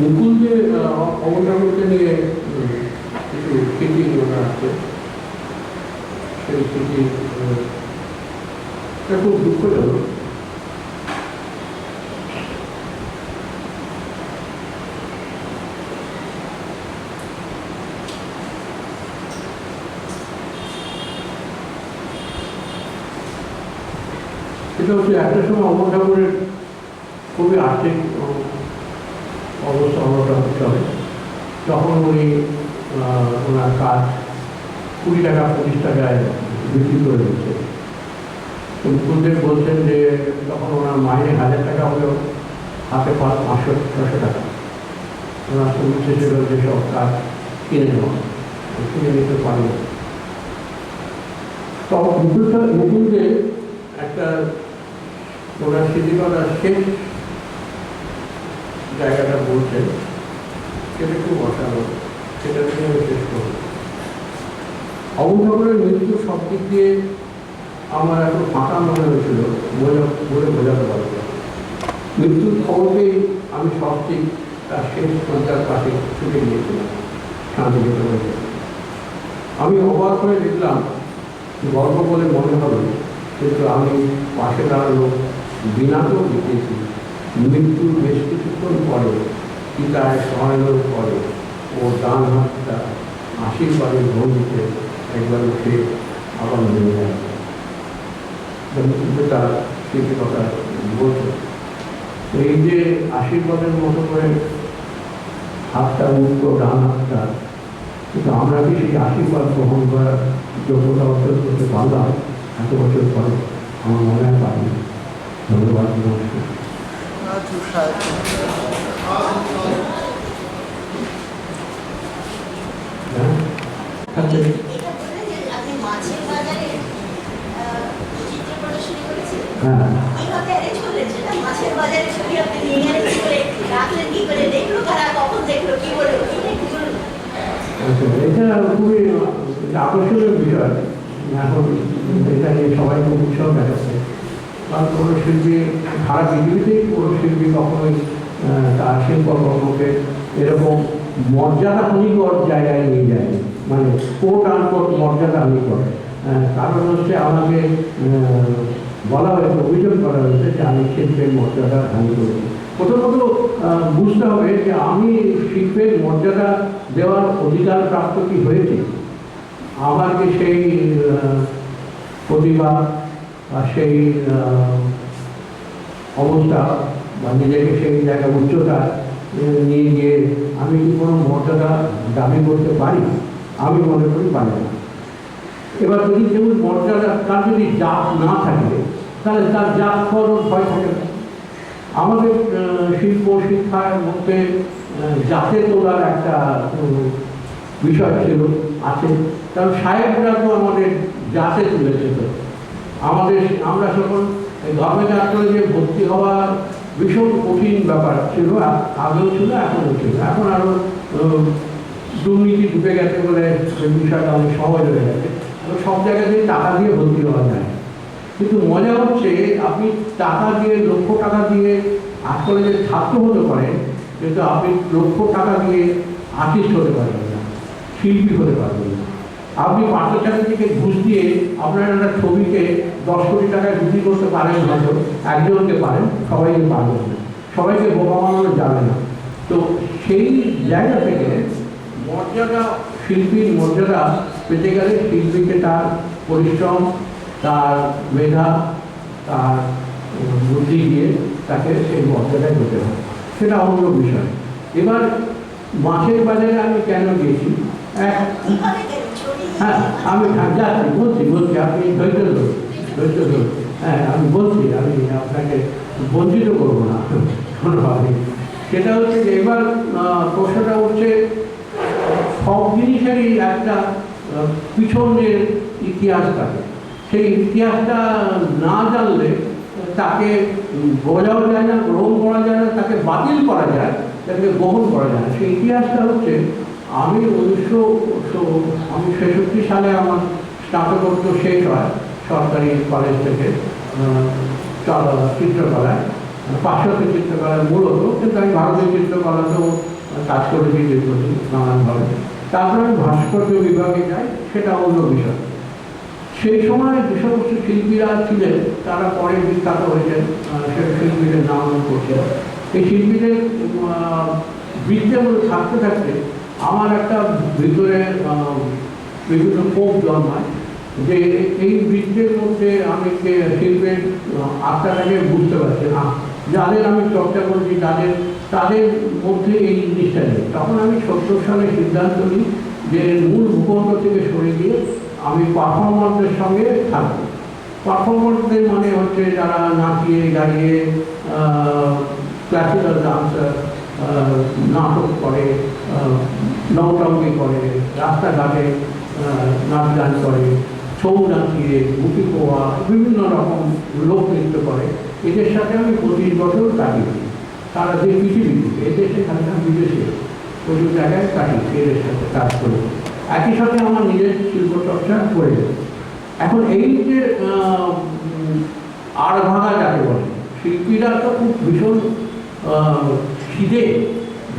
মুকুলদের অবদানকে নিয়ে কিছু স্মৃতি মনে আছে। সেই স্মৃতি খুব দুঃখজনক। এটা হচ্ছে একটা সময় অমর ঠাকুরের খুবই আর্থিক অবস্থা অনটন চলে, তখন উনি ওনার কাজ 20 টাকা 25 টাকায় বিক্রি করে দিচ্ছে। মুকুলদেব বলছেন যে তখন ওনার মাইনে 1000 টাকা হলেও হাতে 500-600 টাকা। ওনার সমস্যা ছিল যেসব কাজ কিনে নেওয়া, কিনে নিতে পারে না। তখন মুকুলদেব একটা ওনার স্মৃতিকতার শেষ জায়গাটা বলছেন, সেটা খুব অসাধারণ, সেটা থেকে আমি শেষ করব। অমর ঠাকুরের মৃত্যু সব দিক দিয়ে আমার এত ফাঁকা মনে হয়েছিল, বলে বোঝাতে পারব না। মৃত্যুর খবরকেই আমি সবচেয়ে তার শেষ সন্ধ্যার পাশে ছুটে গিয়েছিলাম শান্তিনিকেতনে। আমি অবাক হয়ে দেখলাম, গল্প বলে মনে হবে, কিন্তু আমি পাশে দাঁড়ানো বিনাকেও দেখেছি। মৃত্যুর বেশ কিছুক্ষণ পরে, পিতায় সহায়তার পরে, ও ডান হাতটা আশীর্বাদের ভঙ্গিতে একবার উঠে আবার নেমে যায়। কিন্তু তার স্মৃতি কথা বলছে, এই যে আশীর্বাদের মতো করে হাতটা উঠল, ডান হাতটা, কিন্তু আমরা কি সেই আশীর্বাদ গ্রহণ করার যোগ্যতা অর্জন করতে পারলাম এত বছর পরে? আমার মনে হয় পারিনি। ধন্যবাদ, নমস্কার। এটা খুবই আকর্ষণীয় বিষয়। এখন এটা নিয়ে সবাই খুব উৎসাহ দেখাচ্ছে। কারণ কোনো শিল্পী সারা পৃথিবীতেই কোনো শিল্পী কখনোই তার শিল্পকর্মকে এরকম মর্যাদা হানিকর জায়গায় নিয়ে যায়, মানে কোট আনকোট মর্যাদা হানিকর। কারণ হচ্ছে আমাকে বলা হয়েছে, অভিযোগ করা হয়েছে যে আমি শিল্পের মর্যাদা হানি করেছি। প্রথমত বুঝতে হবে যে আমি শিল্পের মর্যাদা দেওয়ার অধিকার প্রাপ্ত কি হয়েছে? আমার কি সেই প্রতিভা বা সেই অবস্থা বা নিজেকে সেই জায়গায় উচ্চতা নিয়ে গিয়ে আমি কি কোনো মর্যাদা দাবি করতে পারি? আমি মনে করি পারি না। এবার যদি যেমন মর্যাদা, তার যদি জাত না থাকে, তাহলে তার জাত হওয়ার ভয় থাকে না। আমাদের শিল্প শিক্ষার মধ্যে জাতে তোলার একটা বিষয় ছিল, আছে। কারণ সাহেবরা তো আমাদের জাতে তুলেছে। তো আমরা যখন ধর্মযাত্রা যে ভর্তি হওয়ার ভীষণ কঠিন ব্যাপার ছিল, আগেও ছিল, এখনও ছিল। এখন আরও দুর্নীতি ঢুকে গেছে বলে বিষয়টা অনেক সহজ হয়ে গেছে। সব জায়গাতেই টাকা দিয়ে ভর্তি হওয়া যায়, কিন্তু মজা হচ্ছে আপনি টাকা দিয়ে, লক্ষ টাকা দিয়ে আর্ট কলেজের ছাত্র হতে পারেন, কিন্তু আপনি লক্ষ টাকা দিয়ে আর্টিস্ট হতে পারবেন না, শিল্পী হতে পারবেন না। আপনি পাঠ্যচারী থেকে ঘুষ দিয়ে আপনার একটা ছবিকে 10 কোটি টাকায় বিক্রি করতে পারেন, হয়তো একজনকে পারেন, সবাইকে পারবেন না, সবাইকে বোকা বানানো যাবে না। তো সেই জায়গা থেকে মর্যাদা, শিল্পীর মর্যাদা পেতে গেলে শিল্পীকে তার পরিশ্রম, তার মেধা, তার বুদ্ধি দিয়ে তাকে সেই মর্যাদায় পেতে হয়, সেটা অন্য বিষয়। এবার মাছের বাজারে আমি কেন গিয়েছি, হ্যাঁ আমি যাচ্ছি, বলছি আপনি ধৈর্য ধরুন, হ্যাঁ আমি বলছি, আমি আপনাকে বঞ্চিত করবো না কোনোভাবে। সেটা হচ্ছে যে এবার প্রশ্নটা হচ্ছে সব জিনিসেরই একটা পিছনের ইতিহাস থাকে। সেই ইতিহাসটা না জানলে তাকে বোঝাও যায় না, গ্রহণ করা যায় না, তাকে বাতিল করা যায়, তাকে গ্রহণ করা যায় না। সেই ইতিহাসটা হচ্ছে, আমি 1966 সালে আমার স্নাতকোত্তর শেষ হয় সরকারি কলেজ থেকে চিত্রকলায়, পাশ্চাত্য চিত্রকলায় মূলত, কিন্তু আমি ভারতীয় চিত্রকলাতেও কাজ করেছি দীর্ঘদিন নানানভাবে। তারপরে আমি ভাস্কর্য বিভাগে যাই, সেটা অন্য বিষয়। সেই সময় যে সমস্ত শিল্পীরা ছিলেন তারা পরে বিখ্যাত হয়েছেন, সে শিল্পীদের নাম করছে। এই শিল্পীদের বৃত্তিগুলো থাকতে থাকতে আমার একটা ভিতরে বিভিন্ন ক্ষোভ জন্মায় যে এই বৃত্তের মধ্যে আমি শিল্পের আত্মাটাকে বুঝতে পারছি না, যাদের আমি চর্চা করছি তাদের মধ্যে এই জিনিসটা নেই। তখন আমি 70 সালে সিদ্ধান্ত নিই যে মূল ভূখণ্ড থেকে সরে গিয়ে আমি পারফর্মারদের সঙ্গে থাকবো। পারফর্মারদের মানে হচ্ছে যারা নাচিয়ে গাইয়ে, ক্লাসিক্যাল ডান্সার, নাটক করে, নৌটঙ্কি করে, রাস্তাঘাটে নাচ গান করে, ছৌ নাচিয়ে, মুখি পোয়া, বিভিন্ন রকম লোকনৃত্য করে। এদের সাথে আমি 25 বছর কাটিয়েছি, তারা যে পৃথিবীতে, এদেশে খালি না বিদেশে প্রচুর জায়গায় কাটিয়েছি এদের সাথে কাজ করে। একই সাথে আমার নিজের শিল্প চর্চা করে। এখন এই যে আড় ভাঙা যাকে বলে, শিল্পীরা তো খুব ভীষণ খিদে,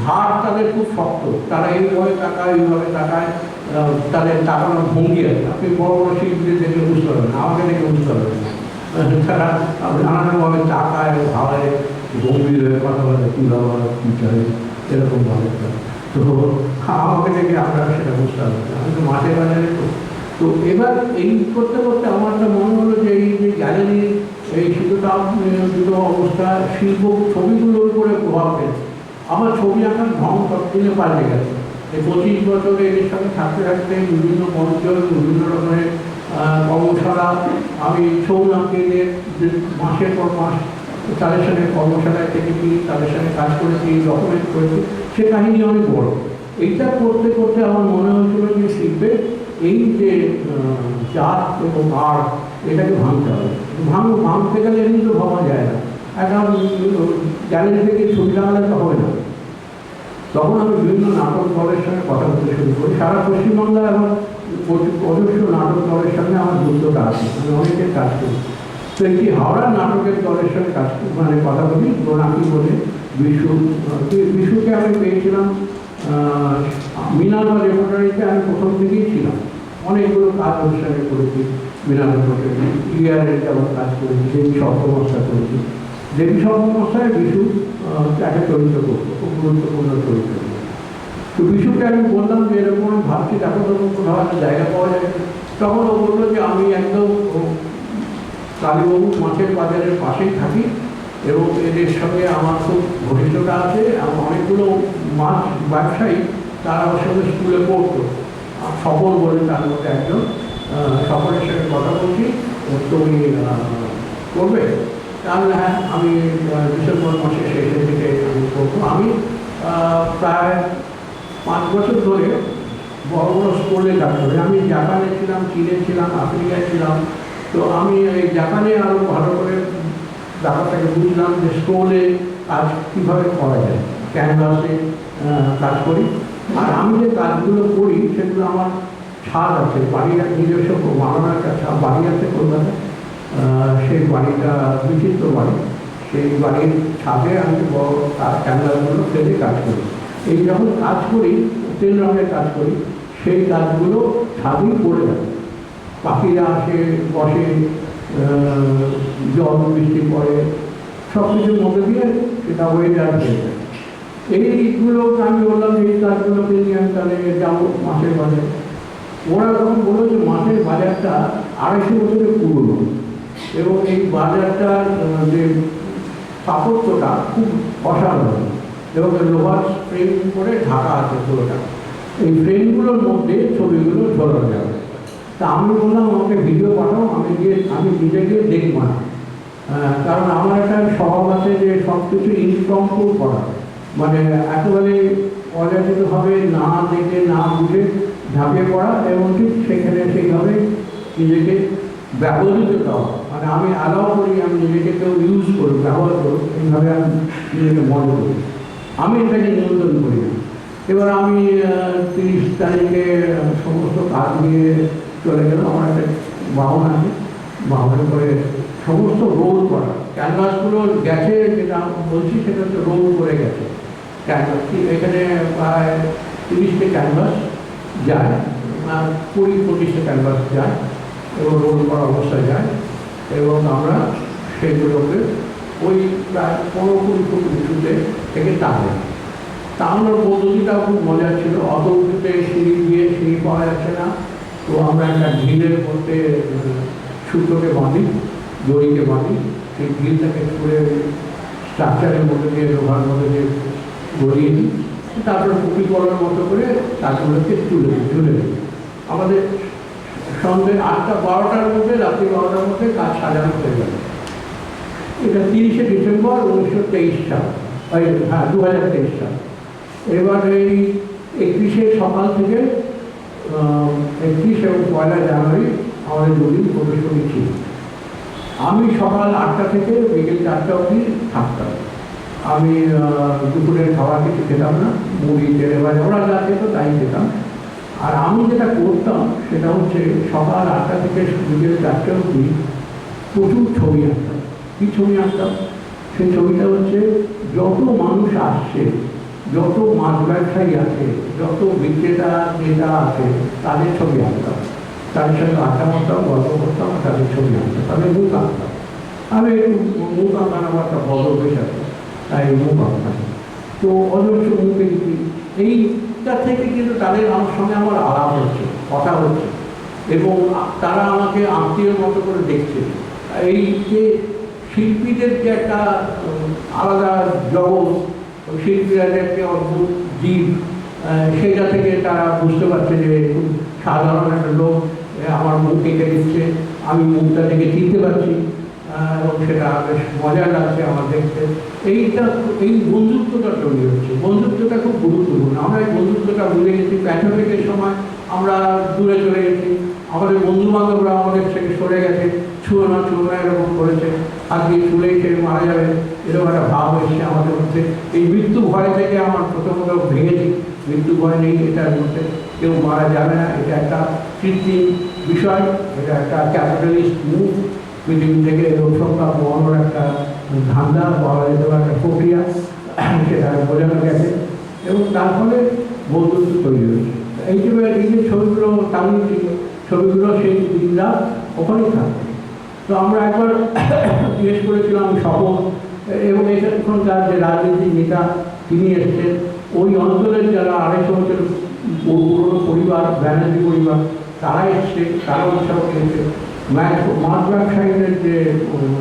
ধার তাদের খুব শক্ত, তারা এইভাবে তাকায়, এইভাবে তাকায়, তাদের তাকানোর ভঙ্গি আছে। আপনি বড় বড় শিল্পীদের দেখে বুঝতে পারবেন, আমাকে দেখে বুঝতে পারবেন না। তারা নানানভাবে তাকায়, ভাবে, গম্ভীর হয়ে কথা বলে, কী ভাবা কী চাই, এরকমভাবে। তো আমাকে দেখে আমরা সেটা বুঝতে পারবেন না, আমি তো মাঠে বাজারে। তো এবার এই করতে করতে আমার একটা মনে হলো যে এই যে গ্যালারি, এই দুটো অবস্থা শিল্প ছবিগুলোর উপরে প্রভাব ফেলছে। আমার ছবি আঁকার ঢং ততদিনে পাল্টে গেছে। এই 25 বছরে এদের সঙ্গে থাকতে থাকতে বিভিন্ন মঞ্চ, বিভিন্ন রকমের কর্মশালা, আমি ছৌ নাটকের মাসের পর মাস তাদের সঙ্গে কর্মশালায় থেকেছি, তাদের সঙ্গে কাজ করেছি, ডকুমেন্ট করেছি, সে কাহিনী অনেক বড়। এইটা করতে করতে আমার মনে হয়েছিল যে শিল্পে এই যে জাত এবং আর্ট, এটাকে ভাঙতে হবে। ভাঙতে গেলে এমনি তো ভাবা যায় না, একটা গ্যালারি থেকে ছবি লাগালে তো হবে না। তখন আমি বিভিন্ন নাটক দলের সঙ্গে কথা বলতে শুরু করি। সারা পশ্চিমবাংলায় আমার অজস্র নাটক দলের সঙ্গে আমার যুক্ততা আছে, আমি অনেকের কাজ করি। তো একটি হাওড়ার নাটকের দলের সঙ্গে কাজ কথা বলি, নাকি বলে বিশুকে আমি পেয়েছিলাম মিনাল রেপোর্টারিতে। আমি প্রথম থেকেই ছিলাম, অনেকগুলো কাজ অনুষ্ঠানে করেছি মিনাল রেপোর্টারি, ইয়ারের যেমন কাজ করেছি, দেবী সপ্তমস্যা করেছি। দেবী সপ্তমস্যায় বিশু তাকে চরিত্র করতো, খুব গুরুত্বপূর্ণ চরিত্র। তো বিশুকে আমি বললাম যে এরকম আমি ভাবছি, দেখো তখন কোথাও একটা জায়গা পাওয়া যায়। তখন ও বললো যে আমি একদম কালীবাবু মাছের বাজারের পাশেই থাকি এবং এদের সঙ্গে আমার খুব ঘনিষ্ঠতা আছে। অনেকগুলো মাছ ব্যবসায়ী তারা ওর সঙ্গে স্কুলে পড়তো, সফল বলে তার মধ্যে একজন, সকলের সঙ্গে কথা বলছি, তুমি করবে? তাহলে হ্যাঁ, আমি ডিসেম্বর মাসের শেষের দিকে আমি করবো। আমি প্রায় 5 বছর ধরে বড় বড় স্কুলে কাজ করি। আমি জাপানে ছিলাম, চীনে ছিলাম, আফ্রিকায় ছিলাম। তো আমি এই জাপানে আরও ভালো করে ব্যাপারটাকে বুঝলাম যে স্কুলে কাজ কীভাবে করা যায়, ক্যানভাসে কাজ করি। আর আমি যে কাজগুলো করি সেগুলো আমার ছাদ আছে, বাড়ির নিজস্ব বানানোর একটা বাড়ি আছে কলকাতায়। সেই বাড়িটা বিচিত্র বাড়ি, সেই বাড়ির ছাদে আমি বড় ক্যানভাসগুলো ফেলে কাজ করি। এই যখন কাজ করি, তেল রঙের কাজ করি, সেই কাজগুলো ছাদেই পড়ে যায়। পাখিরা আসে, বসে, জল বৃষ্টি পড়ে, সব কিছুর মধ্যে দিয়ে সেটা ওয়েদার হয়ে যায়। এইগুলো আমি বললাম এই কাজগুলোকে নিয়ে আমি তাহলে যাবো মাছের বাজারে। ওরা তখন বললো যে মাছের বাজারটা 250 বছরের পুরনো, এবং এই বাজারটার যে স্থাপত্যটা খুব অসাধারণ, এবং লোহার ফ্রেম করে ঢাকা আছে পুরোটা। এই ফ্রেমগুলোর মধ্যে ছবিগুলো ঝোলানো যাবে। তা আমি বললাম আমাকে ভিডিও পাঠাও, আমি নিজে গিয়ে দেখব না। কারণ আমার একটা স্বভাব আছে যে সব কিছু ইনফর্মফুল করা, মানে একেবারে অযাচিতভাবে না দেখে না বুঝে ঝাঁপিয়ে পড়া, এবং ঠিক সেখানে সেইভাবে নিজেকে ব্যবহৃত দেওয়া। মানে আমি অ্যালাউ করি আমি নিজেকে কেউ ইউজ করি, ব্যবহার করি, এইভাবে আমি নিজেকে মনে করি। আমি এটাকে নিয়ন্ত্রণ করি না। এবার আমি 30 তারিখে সমস্ত কাজ নিয়ে চলে গেলাম। আমার একটা বাহন আছে, বাহনে করে সমস্ত রোল করা ক্যানভাসগুলো গেছে, যেটা বলছি সেটা হচ্ছে রোল করে গেছে ক্যানভাস। এখানে প্রায় 30টে ক্যানভাস যায়, 20-25টে ক্যানভাস যায় এবং রোল করা অবস্থায় যায়, এবং আমরা সেগুলোকে ওই প্রায় 15-20 ফুট উঁচুতে থেকে টানি। টানানোর পদ্ধতিটাও খুব মজার ছিল। অত উঁচুতে সিঁড়ি দিয়ে সিঁড়ি পাওয়া যাচ্ছে না, তো আমরা একটা ঢিলের মধ্যে সুতোকে বাঁধি, দড়িকে বাঁধি, সেই ঢিলটাকে ছুঁড়ে স্ট্রাকচারের মধ্যে দিয়ে লোহার মধ্যে দিয়ে গড়িয়ে দিই, তারপরে পুঁটি করার মতো করে তারগুলোকে ঝুলে দিই। আমাদের সন্ধ্যে 8টা-12টার মধ্যে, রাত্রি 12টার মধ্যে কাজ সাজানো হয়ে গেল। এটা 30শে ডিসেম্বর 1923 সাল, 2023 সাল। এবার এই 31শে সকাল থেকে 31 এবং 1 জানুয়ারি আমাদের দুদিন প্রদর্শনী ছিল। আমি সকাল 8টা থেকে বিকেল 4টা অবধি থাকতাম। আমি দুপুরের খাবার কিছু খেতাম না, মুড়ি তেলে ভাজা ওরা যা খেত তাই খেতাম। আর আমি যেটা করতাম সেটা হচ্ছে সকাল 8টা থেকে বিকেল 4টা অবধি প্রচুর ছবি আঁকতাম। কী ছবি আঁকতাম? সেই ছবিটা হচ্ছে যত মানুষ আসছে, যত মাছ ব্যবসায়ী আছে, যত বিক্রেতা ক্রেতা আছে, তাদের ছবি আঁকতাম। তাদের সঙ্গে আড্ডা মারতাম, গল্প করতাম, তাদের ছবি আঁকতাম, তাদের মুখ আঁকতাম। আমি একটু মুখ আঁকানো আমার একটা বড় অভ্যেস আছে, তাই মুখ আঁকতাম। তো অজস্র মুখে দিচ্ছি। এইটা থেকে কিন্তু তাদের আমার সঙ্গে আমার আলাপ হচ্ছে, কথা হচ্ছে, এবং তারা আমাকে আত্মীয়র মতো করে দেখছে। এই যে শিল্পীদের যে একটা আলাদা জগৎ, শিল্পীরা যে একটা অদ্ভুত জীব, সেটা থেকে তারা বুঝতে পারছে যে খুব সাধারণ একটা লোক আমার মুখ এঁকে দিচ্ছে, আমি মুখটা থেকে চিনতে পারছি, এবং সেটা বেশ মজা লাগছে আমার দেখতে। এই বন্ধুত্বটা তৈরি হচ্ছে। বন্ধুত্বটা খুব গুরুত্বপূর্ণ। আমরা এই বন্ধুত্বটা ভুলে গেছি। প্যান্ডেমিকের সময় আমরা দূরে চলে গেছি, আমাদের বন্ধু বান্ধবরা আমাদের থেকে সরে গেছে, ছুঁয়ো না এরকম করেছে, আজকে চুলেই সে মারা যাবে, এরকম একটা ভাব এসছে আমাদের মধ্যে। এই মৃত্যু ভয় থেকে আমার প্রথমত ভেঙেছি। মৃত্যু ভয় নেই এটার মধ্যে, কেউ মারা যাবে না, এটা একটা কৃত্রিম বিষয়, এটা একটা ক্যাপিটালিস্ট মুভ, পৃথিবী থেকে লোক সংখ্যা কমানোর একটা ধান্দা বলা যেতে পারে, একটা প্রক্রিয়া, সেটা বোঝানো গেছে, এবং তার ফলে বন্ধুত্ব তৈরি হয়েছে। এই যে ছবিগুলো টাঙিয়েছি, ছবিগুলো সেই দিনরা ওখানেই থাকবে। তো আমরা একবার জিজ্ঞেস করেছিলাম স্বপন এবং এখানকার যে রাজনীতিক নেতা তিনি এসছেন, ওই অঞ্চলের যারা 250 বছর পুরনো পরিবার, ব্যানার্জি পরিবার, তারা এসছে, তারা উৎসাহ দিয়েছে। মাছ ব্যবসায়ীদের যে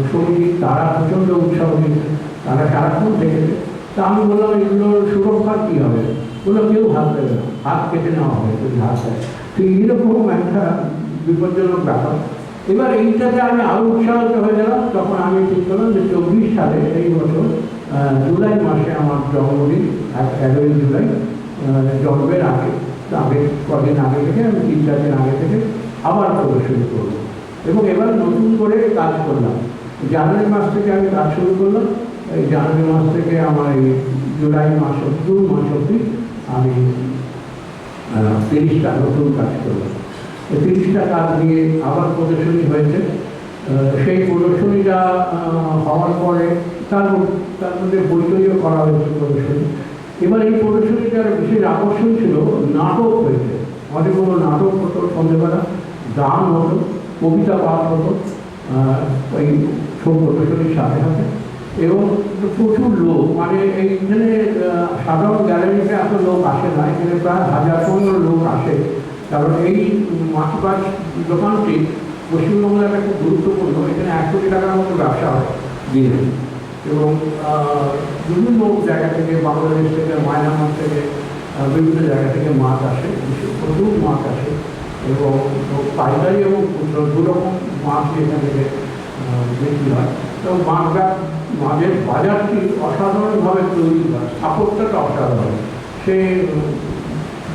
সমিতি, তারা প্রচণ্ড উৎসাহ দিয়েছে, তারা সারাক্ষণ থেকেছে। তা আমি বললাম এগুলোর সুরক্ষার কী হবে? বললো কেউ হাত দেবে না, হাত কেটে নেওয়া হবে যদি হাত দেয়। তো এইরকম একটা বিপজ্জনক ব্যাপার। এবার এইটাতে আমি আরও উৎসাহিত হয়ে গেলাম। তখন আমি ঠিক করলাম যে 24 সালে এই বছর জুলাই মাসে আমার জন্মদিন, 11 জুলাই, জন্মের আগে কদিন আগে থেকে, আমি 3-4 দিন আগে থেকে আবার প্রদর্শনী করবো। এবং এবার নতুন করে কাজ করলাম। জানুয়ারি মাস থেকে আমি কাজ শুরু করলাম। এই জানুয়ারি মাস থেকে আমার এই জুলাই মাস অব্দি, জুন মাস অব্দি আমি 30টা নতুন কাজ করব। এই 30টা কাজ নিয়ে আবার প্রদর্শনী হয়েছে। সেই প্রদর্শনীটা হওয়ার পরে তার মধ্যে বই তৈরিও করা হয়েছে প্রদর্শনী। এবার এই প্রদর্শনীটার বিশেষ আকর্ষণ ছিল নাটক হয়েছে, অনেকগুলো নাটক হতো, সন্ধ্যেবেলা গান হতো, কবিতা পাঠ হতো ওই সব প্রদর্শনীর সাথে সাথে। এবং প্রচুর লোক, মানে এইখানে সাধারণ গ্যালারিতে এত লোক আসে না, এখানে প্রায় 1000-1500 লোক আসে। কারণ এই মাছবাজ দোকানটি পশ্চিমবঙ্গের একটা খুব গুরুত্বপূর্ণ, এখানে 1 কোটি টাকার মতো ব্যবসা হয় দিনে। এবং বিভিন্ন জায়গা থেকে, বাংলাদেশ থেকে, মায়ানমার থেকে, বিভিন্ন জায়গা থেকে মাছ আসে, প্রচুর মাছ আসে। এবং পাইকারি এবং খুচরো দুরকম মাছ এখান থেকে বিক্রি হয়। এবং মাছের বাজারটি অসাধারণভাবে তৈরি হয়, স্থাপত্যটা অসাধারণ, সে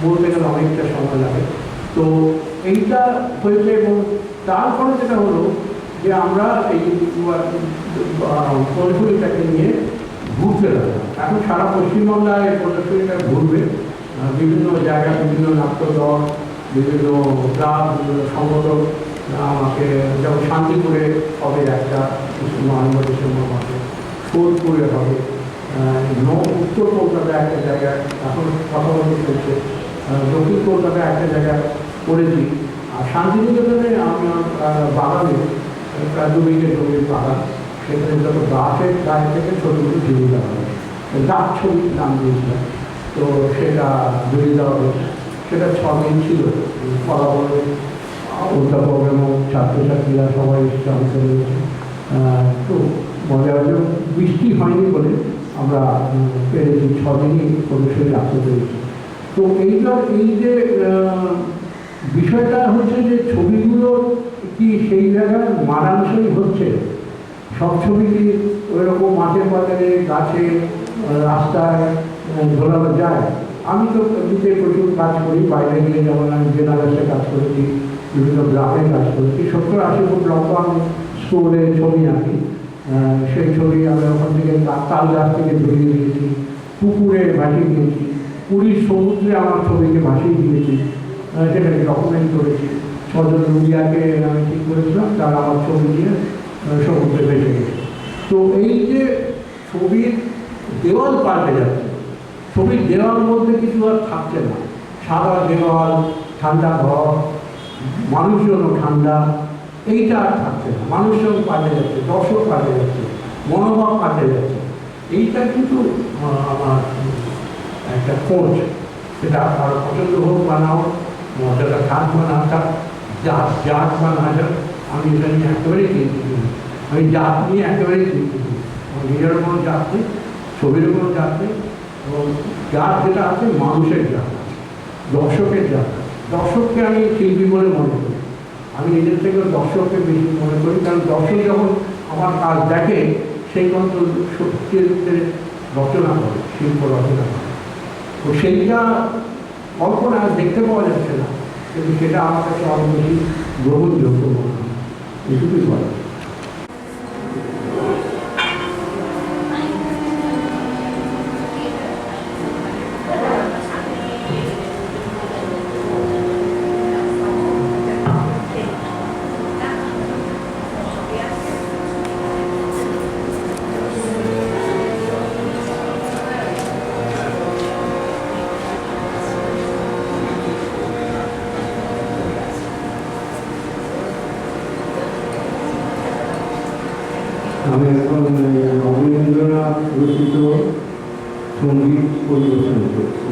বলতে গেলে অনেকটা সময় লাগে। তো এইটা হয়েছে। এবং তারপরে যেটা হলো যে আমরা এই প্রদর্শনীটাকে নিয়ে ঘুরতে লাগলাম। এখন সারা পশ্চিমবাংলায় এই প্রদর্শনীটা ঘুরবে, বিভিন্ন জায়গায় বিভিন্ন নাট্যদল, বিভিন্ন ক্লাব, বিভিন্ন সংগঠন আমাকে, যেমন শান্তিপুরে হবে একটা নভেম্বর ডিসেম্বর মাসে, সোদপুরে হবে, উত্তর কলকাতায় একটা জায়গায় এখন কথা বলতে চলছে, দক্ষিণ কলকাতায় একটা জায়গায় করেছি। আর শান্তিনিকেতনে আমি বাগানে প্রায় 2 বিঘে জমির বাগান, সেখানে যত গাছের গায়ে থেকে ছোটো ছোটো ঝুড়ি দেওয়া হয়, গাছ ছবি নাম দিয়েছিলাম। তো সেটা ঝুড়ি দেওয়া হয়েছে, সেটা 6 দিন ছিল। ফলাফলে অধ্যাপক এবং ছাত্রছাত্রীরা সবাই এসে অংশ নিয়েছে। তো মজা হয়েছে, বৃষ্টি হয়নি বলে আমরা পেরেছি 6 দিনই প্রদর্শনী রাখতে পেরেছি। তো এইবার এই যে বিষয়টা হচ্ছে যে ছবিগুলো কি সেই জায়গায় মানানসই হচ্ছে, সব ছবি কি ওইরকম মাঠের বাজারে, গাছে, রাস্তায় ঝোলানো যায়? আমি তো এমনিতে প্রচুর কাজ করি, বাইরে গিয়ে, যেমন আমি বেনারসে কাজ করেছি, বিভিন্ন গ্রামে কাজ করেছি, 70-80 ফুট লম্বা আমি স্কুলে ছবি আঁকি। সেই ছবি আমি ওখান থেকে তাল গাছ থেকে ধরিয়ে দিয়েছি, পুকুরে ভাসিয়ে দিয়েছি, পুরীর সমুদ্রে আমার ছবিকে ভাসিয়ে দিয়েছি, সেটাকে ডকুমেন্ট করেছি। 6 জন মিডিয়াকে আমি ঠিক করেছিলাম, তারা আমার ছবি দিয়ে সমুদ্রে ভেসে গেছে। তো এই যে ছবির দেওয়াল পাল্টে যাচ্ছে, ছবির দেওয়াল মধ্যে কিছু আর থাকছে না, সাদা দেওয়াল, ঠান্ডা ঘর, মানুষজনও ঠান্ডা, এইটা আর থাকছে না। মানুষজন পাল্টে যাচ্ছে, দর্শক পাল্টে যাচ্ছে, মনোভাব পাল্টে যাচ্ছে। এইটা কিন্তু আমার একটা খোঁজ, সেটা আর পছন্দ হোক বা না হোক, মর্যাদা থাক বা না থাক, জাত বা না যাক, আমি এটা নিয়ে একেবারেই চিন্তিত নই। আমি জাত নিয়ে একেবারেই চিন্তিত নই। আমার নিজের কোনো জাত নেই, ছবির কোনো জাত নেই। এবং জাত যেটা আছে, মানুষের জাত আছে, দর্শকের জাত আছে। দর্শককে আমি শিল্পী বলে মনে করি, আমি নিজের থেকে দর্শককে বেশি মনে করি। কারণ দর্শক যখন আমার কাজ দেখে, সেই মতো সত্যের রচনা করে, শিল্প রচনা করে। তো সেইটা কল্পনা দেখতে পাওয়া যাচ্ছে না, কিন্তু সেটা আমার কাছে অনেক বেশি গ্রহণযোগ্য মনে হয়। এটুকুই বলা। আমি এখন রবীন্দ্রনাথ রচিত সঙ্গীত পরিবেশন করছি।